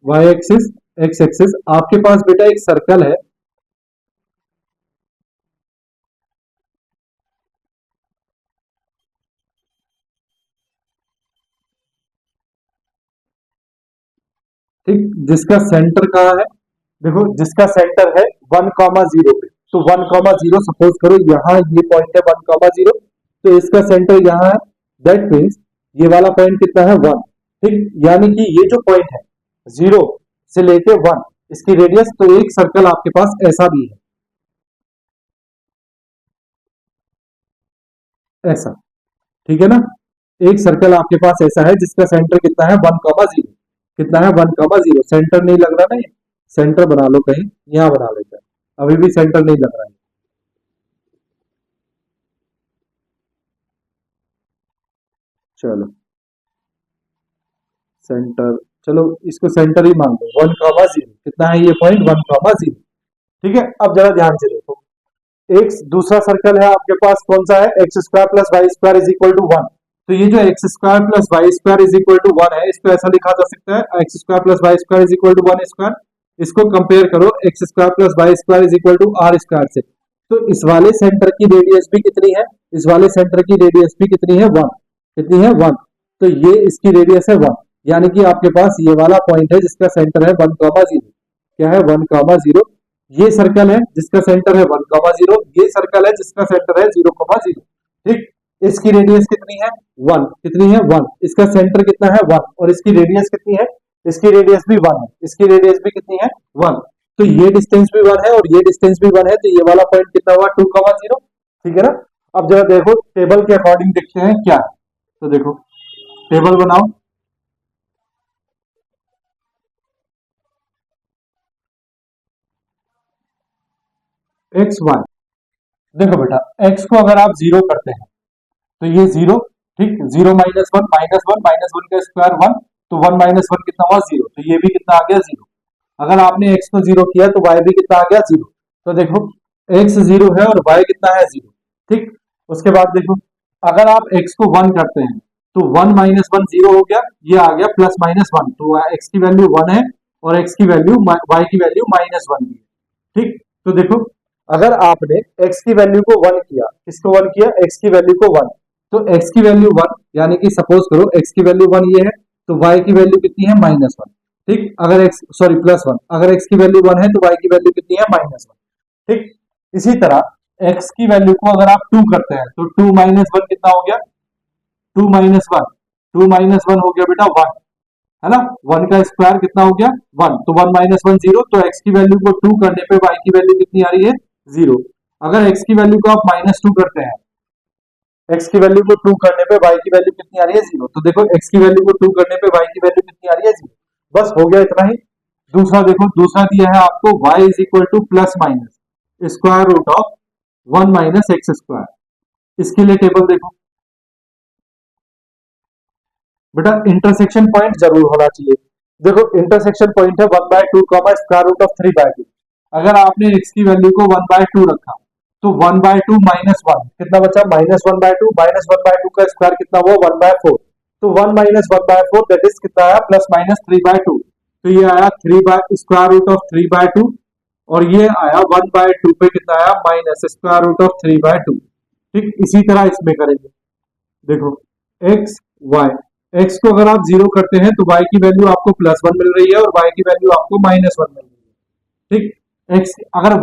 वाई एक्सिस एक्स एक्सिस, आपके पास बेटा एक सर्कल है ठीक, जिसका सेंटर कहाँ है, देखो जिसका सेंटर है वन कॉमा जीरो पे, तो वन कॉमा जीरो सपोज करो यहाँ ये पॉइंट है वन कॉमा जीरो, तो इसका सेंटर यहाँ है, दैट मीन्स ये वाला पॉइंट कितना है वन। ठीक, यानी कि ये जो पॉइंट है जीरो से लेके वन, इसकी रेडियस, तो एक सर्कल आपके पास ऐसा भी है, ऐसा, ठीक है ना, एक सर्कल आपके पास ऐसा है जिसका सेंटर कितना है वन कॉमा जीरो, कितना है वन कॉमा जीरो, सेंटर नहीं लग रहा ना, ये सेंटर बना लो कहीं, यहां बना लेते हैं, अभी भी सेंटर नहीं लग रहा है, चलो सेंटर, चलो इसको सेंटर ही मान लो, वन कॉमा जीरो, कितना है ये पॉइंट वन कॉमा जीरो। ठीक है, अब जरा ध्यान से देखो, एक दूसरा सर्कल है आपके पास, कौन सा है, x square plus y square is equal to one. तो ये जो x square plus y square is equal to one है, इसको ऐसा लिखा जा सकता है x square plus y square is equal to one square. इसको कंपेयर करो x square plus y square is equal to r square से, तो इस वाले सेंटर की रेडियस भी कितनी है, इस वाले सेंटर की रेडियस भी कितनी है वन, कितनी है वन, तो ये इसकी रेडियस है वन। यानी कि आपके पास ये वाला पॉइंट है जिसका सेंटर है वन कॉमा जीरो, क्या है वन कॉमा जीरो, ये सर्कल है जिसका सेंटर है वन कॉमा जीरो, ये सर्कल है जिसका सेंटर है जीरो कॉमा जीरो। ठीक, इसकी रेडियस कितनी है वन, कितनी है वन, इसका सेंटर कितना है वन, और इसकी रेडियस कितनी है, इसकी रेडियस भी वन है, इसकी रेडियस भी कितनी है वन, तो ये डिस्टेंस भी वन है और ये डिस्टेंस भी वन है, तो ये वाला पॉइंट कितना हुआ टू कॉमा जीरो। ठीक है ना, अब जरा देखो टेबल के अकॉर्डिंग देखते हैं क्या है, तो देखो टेबल बनाओ, एक्स वाई, देखो बेटा एक्स को अगर आप जीरो करते हैं तो ये जीरो, ठीक, जीरो माइनस वन का स्क्वायर वन, तो वन माइनस वन कितना हुआ जीरो, तो ये भी कितना आ गया जीरो। अगर आपने एक्स को जीरो किया तो वाई भी कितना आ गया जीरो, तो देखो एक्स जीरो है और वाई कितना है जीरो। ठीक, उसके बाद देखो अगर आप एक्स को वन करते हैं तो वन माइनस वन जीरो हो गया, ये आ गया प्लस माइनस वन, तो एक्स की वैल्यू वन है और एक्स की वैल्यू वाई की वैल्यू माइनस वन भी है। ठीक, तो देखो अगर आपने x की वैल्यू को वन किया, किसको वन किया, x की वैल्यू को वन, तो x की वैल्यू वन, यानी कि सपोज करो x की वैल्यू वन ये है, तो y की वैल्यू कितनी है माइनस वन। ठीक, अगर x सॉरी प्लस वन, अगर x की वैल्यू वन है तो y की वैल्यू कितनी है माइनस वन। ठीक, इसी तरह x की वैल्यू को अगर आप टू करते हैं तो टू माइनस वन कितना हो गया, two minus one, two minus one हो गया बेटा वन, है ना, वन का स्क्वायर कितना हो गया वन, तो वन माइनस वन जीरो, तो x की वैल्यू को टू करने पे y की वैल्यू कितनी आ रही है जीरो। अगर x की वैल्यू को आप माइनस टू करते हैं, x की वैल्यू को टू करने पे y की वैल्यू कितनी आ रही है जीरो, तो देखो x की वैल्यू को टू करने पे y की वैल्यू कितनी आ रही है जीरो। बस हो गया इतना ही। दूसरा देखो, दूसरा दिया है आपको y is equal to plus minus square root of one minus x square, इसके लिए टेबल देखो बेटा, इंटरसेक्शन पॉइंट जरूर होना चाहिए। देखो इंटरसेक्शन पॉइंट है one by two comma square root of three by two, अगर आपने x की वैल्यू को वन बाय टू रखा तो one by two minus one कितना बचा, minus one by two, minus one by two का स्क्वायर कितना हुआ वन बाय फोर, तो one minus one by four that is कितना आया plus minus three by two, तो ये आया three by square root of three by two, और ये आया वन बाय टू पे कितना आया minus square root of three by two. ठीक, इसी तरह इसमें करेंगे, देखो एक्स वाई, एक्स को अगर आप जीरो करते हैं तो वाई की वैल्यू आपको प्लस वन मिल रही है और वाई की वैल्यू आपको माइनस वन मिल रही है। ठीक, एक्स अगर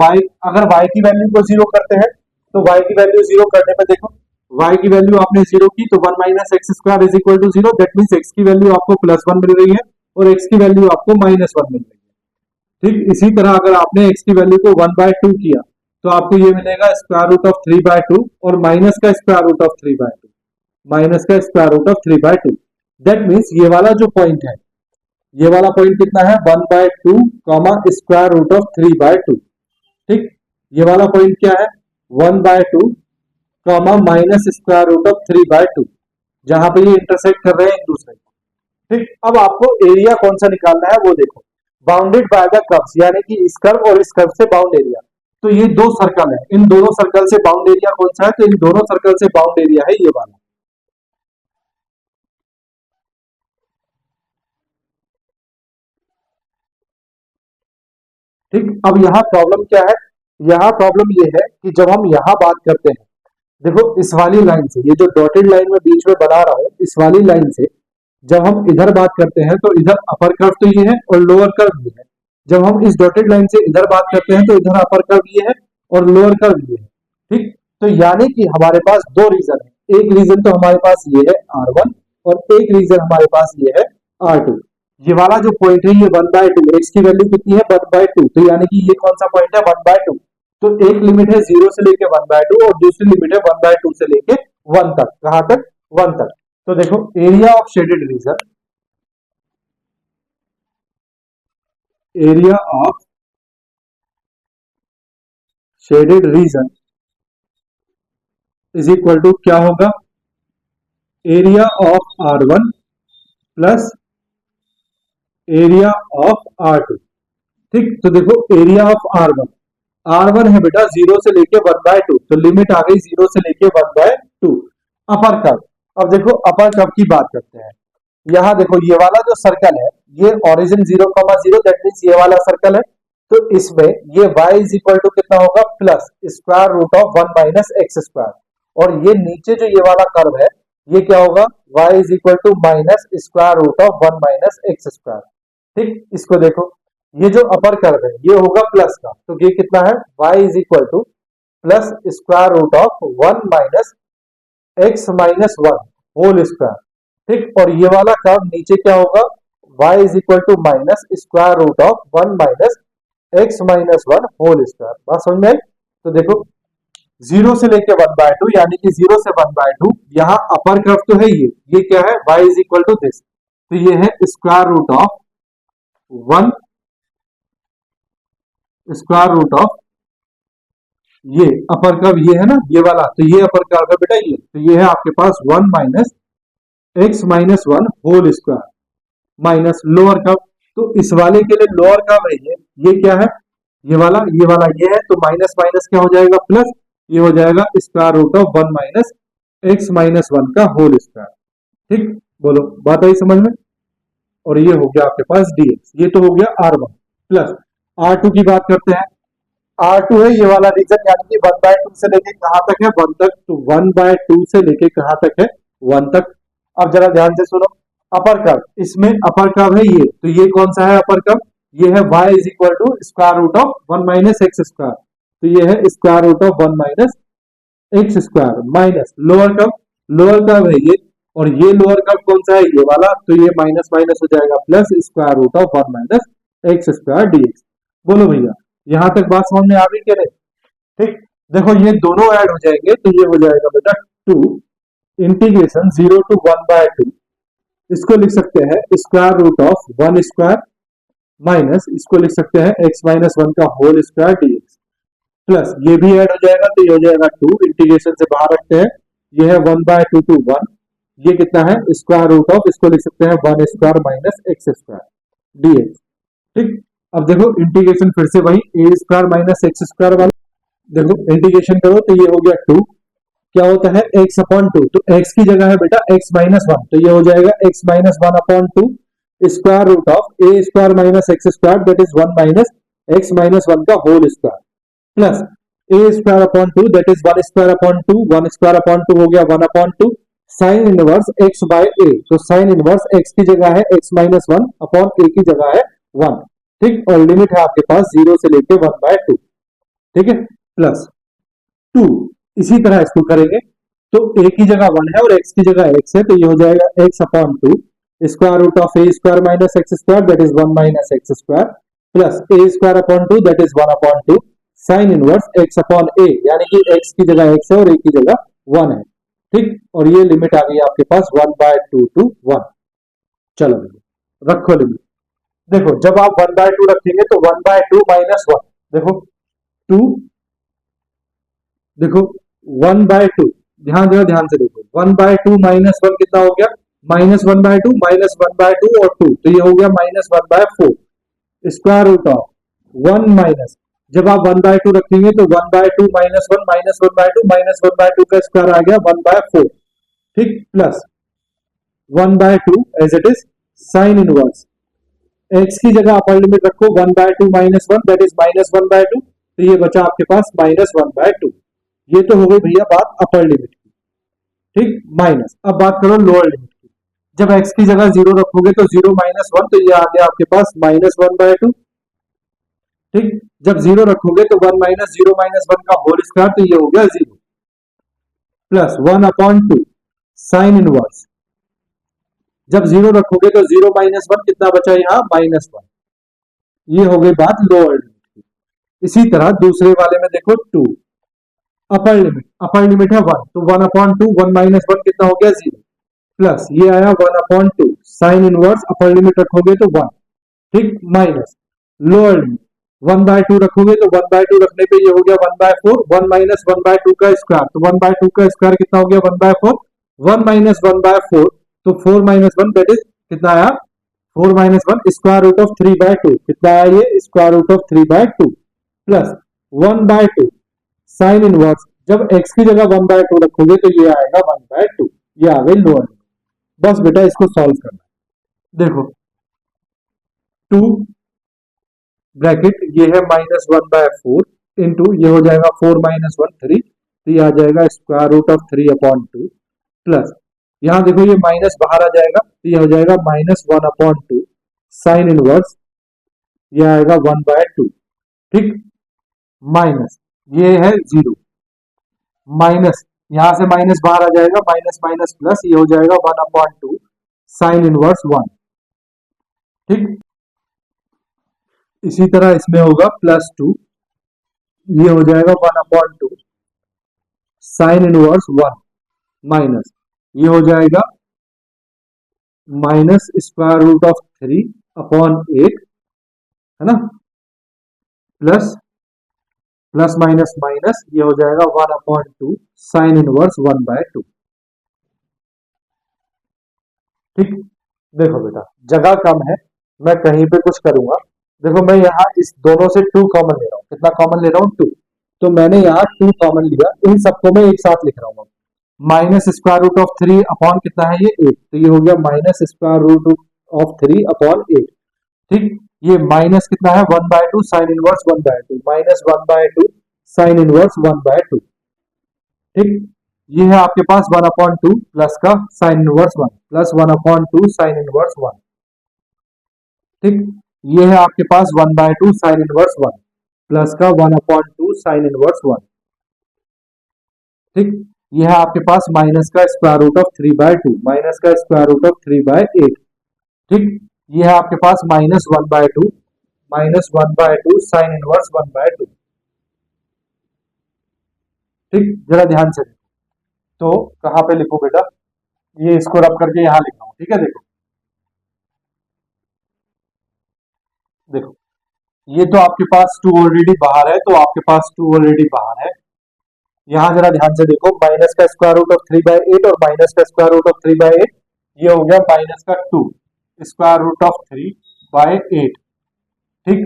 वाई की वैल्यू को जीरो करते हैं तो वाई की वैल्यू जीरो करने पे देखो वाई की वैल्यू आपने जीरो की तो one minus x square is equal to zero, that means x की वैल्यू आपको प्लस वन मिल रही है और एक्स की वैल्यू आपको माइनस वन मिल रही है। ठीक, इसी तरह अगर आपने x की वैल्यू को 1/2 किया तो आपको ये मिलेगा स्क्वायर रूट ऑफ 3/2 और माइनस का स्क्वायर रूट ऑफ 3/2, माइनस का square root of 3/2। That means ये वाला जो पॉइंट है, ये वाला पॉइंट कितना है 1/2 कॉमा स्क्वायर रूट ऑफ 3/2। ठीक, ये वाला पॉइंट क्या है 1/2 comma minus square root of 3/2, जहां पे ये इंटरसेक्ट कर रहे हैं एक दूसरे को। ठीक, अब आपको एरिया कौन सा निकालना है वो देखो, बाउंडेड बाय द कर्व्स, यानी कि इस कर्व और इस कर्व से बाउंड एरिया। तो ये दो सर्कल है, इन दोनों सर्कल से बाउंड एरिया कौन सा है, तो इन दोनों सर्कल से बाउंड एरिया है ये वाला। ठीक, अब यहाँ प्रॉब्लम क्या है, यहाँ प्रॉब्लम ये है कि जब हम यहाँ बात करते हैं, देखो इस वाली लाइन से, ये जो डॉटेड लाइन में बीच में बना रहा हूं, इस वाली लाइन से जब हम इधर बात करते हैं तो इधर अपर कर्व तो ये है और लोअर कर्व भी है। जब हम इस डॉटेड लाइन से इधर बात करते हैं तो इधर अपर कर्व ये है और लोअर कर्व ये है। ठीक, तो यानी कि हमारे पास दो रीजन है, एक रीजन तो हमारे पास ये है R1 और एक रीजन हमारे पास ये है R2। ये वाला जो पॉइंट है ये 1/2, एक्स की वैल्यू कितनी है 1/2, तो यानी कि ये कौन सा पॉइंट है 1/2। तो एक लिमिट है 0 से लेके 1/2 और दूसरी लिमिट है 1/2 से लेके 1 तक। कहां तक 1 तक। तो देखो area of shaded region, area of shaded region is equal to क्या होगा, area of R1 plus area of R2। ठीक, तो देखो एरिया ऑफ R1 है बेटा 0 से लेके 1/2, तो लिमिट आ गई 0 से लेके 1/2 अपर कर्व। अब देखो अपर कर्व की बात करते हैं, यहाँ देखो ये वाला जो सर्कल है ये ओरिजिन 0,0, दैट मींस ये वाला सर्कल है। तो इसमें ये y इज इक्वल टू कितना होगा plus square root of 1 minus x square, और ये नीचे जो ये वाला कर्व है ये क्या होगा y is equal to minus square root of 1 minus x square. ठीक, इसको देखो ये जो अपर कर्व है ये होगा प्लस का, तो ये कितना है y is equal to plus square root of 1 minus x minus 1 whole square. ठीक, और ये वाला कर्व नीचे क्या होगा y is equal to minus square root of 1 minus x minus 1 whole square. बात समझ में आई। तो देखो 0 से लेके 1/2 यानी कि 0 से 1/2, यहाँ अपर कर्व तो है ये क्या है y is equal to this, तो ये है square root of 1 square root of ये अपर कर्व ये है ना ये वाला, तो ये अपर कर्व है बेटा ये, तो ये है आपके पास 1 minus x minus 1 whole square minus lower curve. तो इस वाले के लिए लोअर कर्व है ये क्या है ये वाला ये है, तो माइनस माइनस क्या हो जाएगा प्लस, ये हो जाएगा square root of 1 minus x minus 1 का होल स्क्वायर। ठीक, बोलो बात आई समझ में। और ये हो गया आपके पास dx, ये तो हो गया R1 प्लस R2 की बात करते हैं। R2 है ये वाला रीजन, यानी कि 1/2 से लेके कहां तक है 1 तक, तो 1/2 से लेके कहां तक है 1 तक। अब जरा ध्यान से सुनो, अपर कर्व, इसमें अपर कर्व है ये, तो ये कौन सा है अपर कर्व, ये है y is equal to square root of 1 minus x square, तो ये है square root of 1 minus x square minus lower curve है ये, और ये लोअर कर्व कौन सा है ये वाला, तो ये माइनस माइनस हो जाएगा plus square root of 1 minus x square dx। बोलो भैया यहां तक बात समझ में आ गई क्या नहीं। ठीक, देखो ये दोनों ऐड हो जाएंगे तो ये हो जाएगा बेटा 2 इंटीग्रेशन 0 to 1/2, इसको लिख सकते हैं square root of 1 square minus इसको लिख सकते हैं x माइनस 1 का होल स्क्वायर dx, प्लस ये भी ऐड हो जाएगा तो ये हो जाएगा 2 इंटीग्रेशन से बाहर रखते हैं, ये है 1/2 to 1, ये कितना है स्क्वायर रूट ऑफ इसको लिख सकते हैं 1 square minus x square dx। ठीक, अब देखो इंटीग्रेशन फिर से वही a square minus x square वाला, देखो इंटीग्रेशन करो तो ये हो गया 2, क्या होता है x अपॉन 2, तो x की जगह है बेटा x माइनस 1, तो ये हो जाएगा x minus 1 upon 2 square root of a square minus x square that is 1 minus x minus 1 का whole square, plus a square upon 2 that is 1 square upon 2, 1 square upon 2 हो गया 1 upon 2 sine inverse x by a, तो sine inverse x की जगह है x minus 1 upon a की जगह है 1। ठीक, और लिमिट है आपके पास 0 से लेके 1/2। ठीक है, प्लस 2, इसी तरह इसको करेंगे तो a की जगह 1 है और x की जगह x है, तो ये हो जाएगा x upon 2 square root of a square minus x square that is 1 minus x square plus a square upon two that is 1/2 sine inverse x upon a, यानी कि एक्स की जगह एक्स है और ए की जगह 1 है। ठीक, और ये लिमिट आ गई आपके पास 1/2 टू 1। चलो भैया रखो लिमिट। देखो जब आप 1/2 रखेंगे तो 1/2 माइनस 1, देखो 2, देखो 1/2, ध्यान देना, ध्यान से देखो 1/2 माइनस 1 कितना हो गया, -1/2 -1/2 और 2, तो ये हो गया -1/4 स्क्वायर रूट ऑफ 1 माइनस, जब आप 1/2 रखेंगे तो 1/2 -1 -1/2 -1/2 का स्क्वायर आ गया 1/4। ठीक, plus 1/2 as it is sine inverse x की जगह अपर लिमिट रखो 1/2 -1 दैट इज -1/2, तो ये बचा आपके पास -1/2। ये तो हो गई भैया बात अपर लिमिट की। ठीक, माइनस, अब बात करो लोअर लिमिट की। जब x की जगह 0 रखोगे तो 0 -1, तो ये आ गया आपके पास -1/2। ठीक, जब 0 रखोगे तो 1 - 0 - 1 का होल स्क्वायर, तो ये हो गया 0, प्लस 1/2 साइन इनवर्स, जब 0 रखोगे तो 0 -1 कितना बचा यहाँ -1। ये हो गई बात लोअर लिमिट की। इसी तरह दूसरे वाले में देखो 2 अपर लिमिट है 1, तो 1/2 1 - 1 कितना हो गया 0, प्लस ये आया 1/2 साइन इनवर्स अपर लिमिट रखोगे तो 1। ठीक, माइनस लोअर लिमिट 1/2 रखोगे तो 1/2 रखने पे ये हो गया 1/4, 1 - 1/2 का स्क्वायर, तो 1/2 का स्क्वायर कितना हो गया 1/4, 1 - 1/4, तो 4 - 1 दैट इज कितना आया 4 - 1 स्क्वायर रूट ऑफ 3/2, कितना आया ये square root of 3/2, plus 1/2 sine inverse, जब x की जगह 1/2 रखोगे तो ये आएगा 1/2, ये आ गई लोअर। बस बेटा इसको सॉल्व करना है। देखो 2 ब्रैकेट ये है -1/4 इंटू ये हो जाएगा 4 - 1 3, तो ये आ जाएगा स्क्वायर रूट ऑफ 3/2, प्लस यहां देखो ये माइनस बाहर आ जाएगा, तो ये हो जाएगा -1/2 साइन इनवर्स, ये आएगा 1/2। ठीक, माइनस ये है 0, माइनस यहां से माइनस बाहर आ जाएगा, माइनस माइनस प्लस, ये हो जाएगा 1/2 साइन इनवर्स 1। ठीक, इसी तरह इसमें होगा +2, ये हो जाएगा 1/2 साइन इनवर्स 1, माइनस ये हो जाएगा माइनस स्क्वायर रूट ऑफ 3/8, है ना, प्लस प्लस माइनस माइनस, ये हो जाएगा 1/2 साइन इनवर्स 1/2। ठीक, देखो बेटा जगह कम है, मैं कहीं पे कुछ करूंगा। देखो मैं यहाँ इस दोनों से 2 कॉमन ले रहा हूँ, कितना कॉमन ले रहा हूँ 2, तो मैंने यहाँ 2 कॉमन लिया, इन सबको मैं एक साथ लिख रहा हूँ। Minus square root of 3 upon कितना है ये 8, तो ये हो गया माइनस स्क्वायर रूट ऑफ 3/8। ठीक, ये माइनस कितना है 1/2 साइन इनवर्स 1/2, -1/2 साइन इनवर्स 1/2। ठीक, ये है आपके पास 1/2 प्लस का sine inverse 1 plus 1/2 sine inverse 1। ठीक, ये है आपके पास 1/2 साइन इनवर्स 1 प्लस का 1/2 साइन इनवर्स 1। ठीक, ये है आपके पास माइनस का स्क्वायर रूट ऑफ 3/2 माइनस का स्क्वायर रूट ऑफ 3/8। ठीक, ये है आपके पास -1/2 साइन इनवर्स 1/2। ठीक, जरा ध्यान से देखो, तो कहां पे लिखो बेटा, ये इसको रब करके यहां लिख रहा हूं। ठीक है, देखो देखो ये तो आपके पास 2 ऑलरेडी बाहर है, तो आपके पास 2 ऑलरेडी बाहर है। यहां जरा ध्यान से देखो, माइनस का स्क्वायर रूट ऑफ 3/8 और माइनस का स्क्वायर रूट ऑफ 3/8, ये हो गया माइनस का 2 स्क्वायर रूट ऑफ 3/8। ठीक,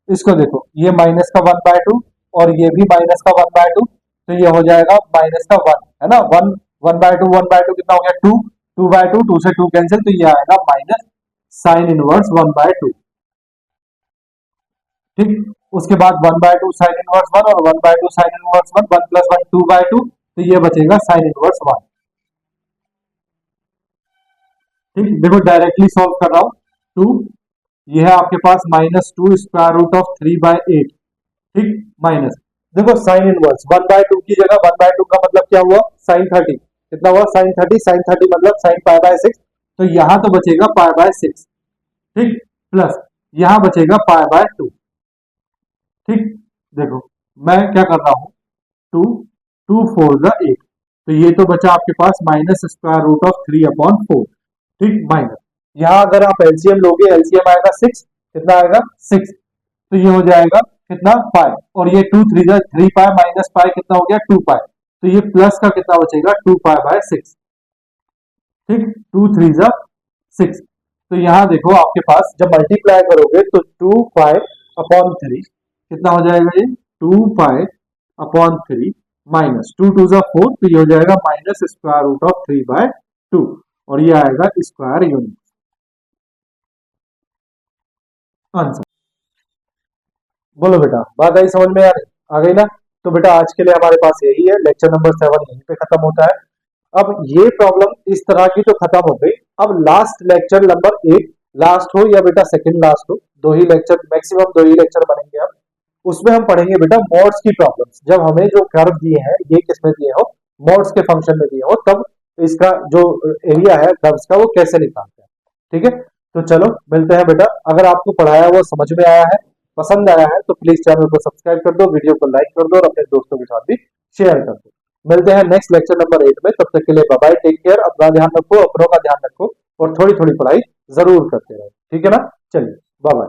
इसको देखो ये माइनस का 1/2 और ये भी माइनस का 1/2, तो ये हो जाएगा माइनस का 1, है ना, 1/2 कितना हो गया 2, 2/2, 2 से 2 कैंसिल, तो ये आएगा माइनस साइन इनवर्स 1/2। ठीक, उसके बाद 1/2 साइन इनवर्स 1 और 1/2 साइन इनवर्स 1, 1 + 1 2/2, तो ये बचेगा साइन इनवर्स 1। ठीक, देखो डायरेक्टली सॉल्व कर रहा हूं, 2, ये है आपके पास -2 स्क्वायर रूट ऑफ 3/8। ठीक, माइनस देखो साइन इनवर्स 1/2 की जगह 1/2 का मतलब क्या हुआ साइन 30, कितना हुआ साइन 30, साइन 30 मतलब साइन π/6, तो यहां तो बचेगा π/6। ठीक, प्लस यहां बचेगा पाई बाय 2। ठीक, देखो मैं क्या कर रहा हूं, 2 2 4 द 8, तो ये तो बचा आपके पास माइनस स्क्वायर रूट ऑफ 3/4। ठीक, माइनस, यहां अगर आप एलसीएम लोगे, एलसीएम आएगा 6, कितना आएगा 6, तो ये हो जाएगा कितना पाई, और ये 2 3 जा 3 पाई माइनस पाई कितना हो गया 2 पाई, तो ये प्लस का कितना बचेगा 2 पाई बाय 6। ठीक, 2 3 जा 6, तो यहां देखो आपके पास जब मल्टीप्लाई करोगे तो 2 पाई अपॉन 3 कितना हो जाएगा, ये 2 पाई अपॉन 3 माइनस 2 2 जा 4, तो ये हो जाएगा minus square root of 3 by 2, और ये आएगा स्क्वायर यूनिट आंसर। बोलो बेटा, बात आई समझ में, आ गई ना? तो बेटा आज के लिए हमारे पास यही है, लेक्चर नंबर 7 यहीं पे खत्म होता है। अब ये प्रॉब्लम इस तरह की तो खत्म हो गई। अब लास्ट लेक्चर नंबर 8, लास्ट हो या बेटा सेकंड लास्ट हो, दो ही लेक्चर, मैक्सिमम दो ही लेक्चर बनेंगे। अब उसमें हम पढ़ेंगे बेटा मॉड्स की प्रॉब्लम्स, जब हमें जो कर्व दिए हैं ये किसमें दिए हो, मॉड्स के फंक्शन में दिए हो, तब इसका जो एरिया है कर्व्स का वो कैसे निकालते हैं। ठीक है, तो चलो मिलते हैं बेटा। अगर आपको पढ़ाया वो समझ में आया है, पसंद आया है, तो प्लीज चैनल को सब्सक्राइब कर दो, वीडियो को लाइक कर दो और अपने दोस्तों के साथ भी शेयर कर दो। मिलते हैं नेक्स्ट लेक्चर नंबर 8 में, तब तक के लिए बाय बाय, टेक केयर, अपना ध्यान रखो, अपनों का ध्यान रखो, और थोड़ी थोड़ी पढ़ाई जरूर करते रहो। ठीक है ना, चलिए बाय बाय।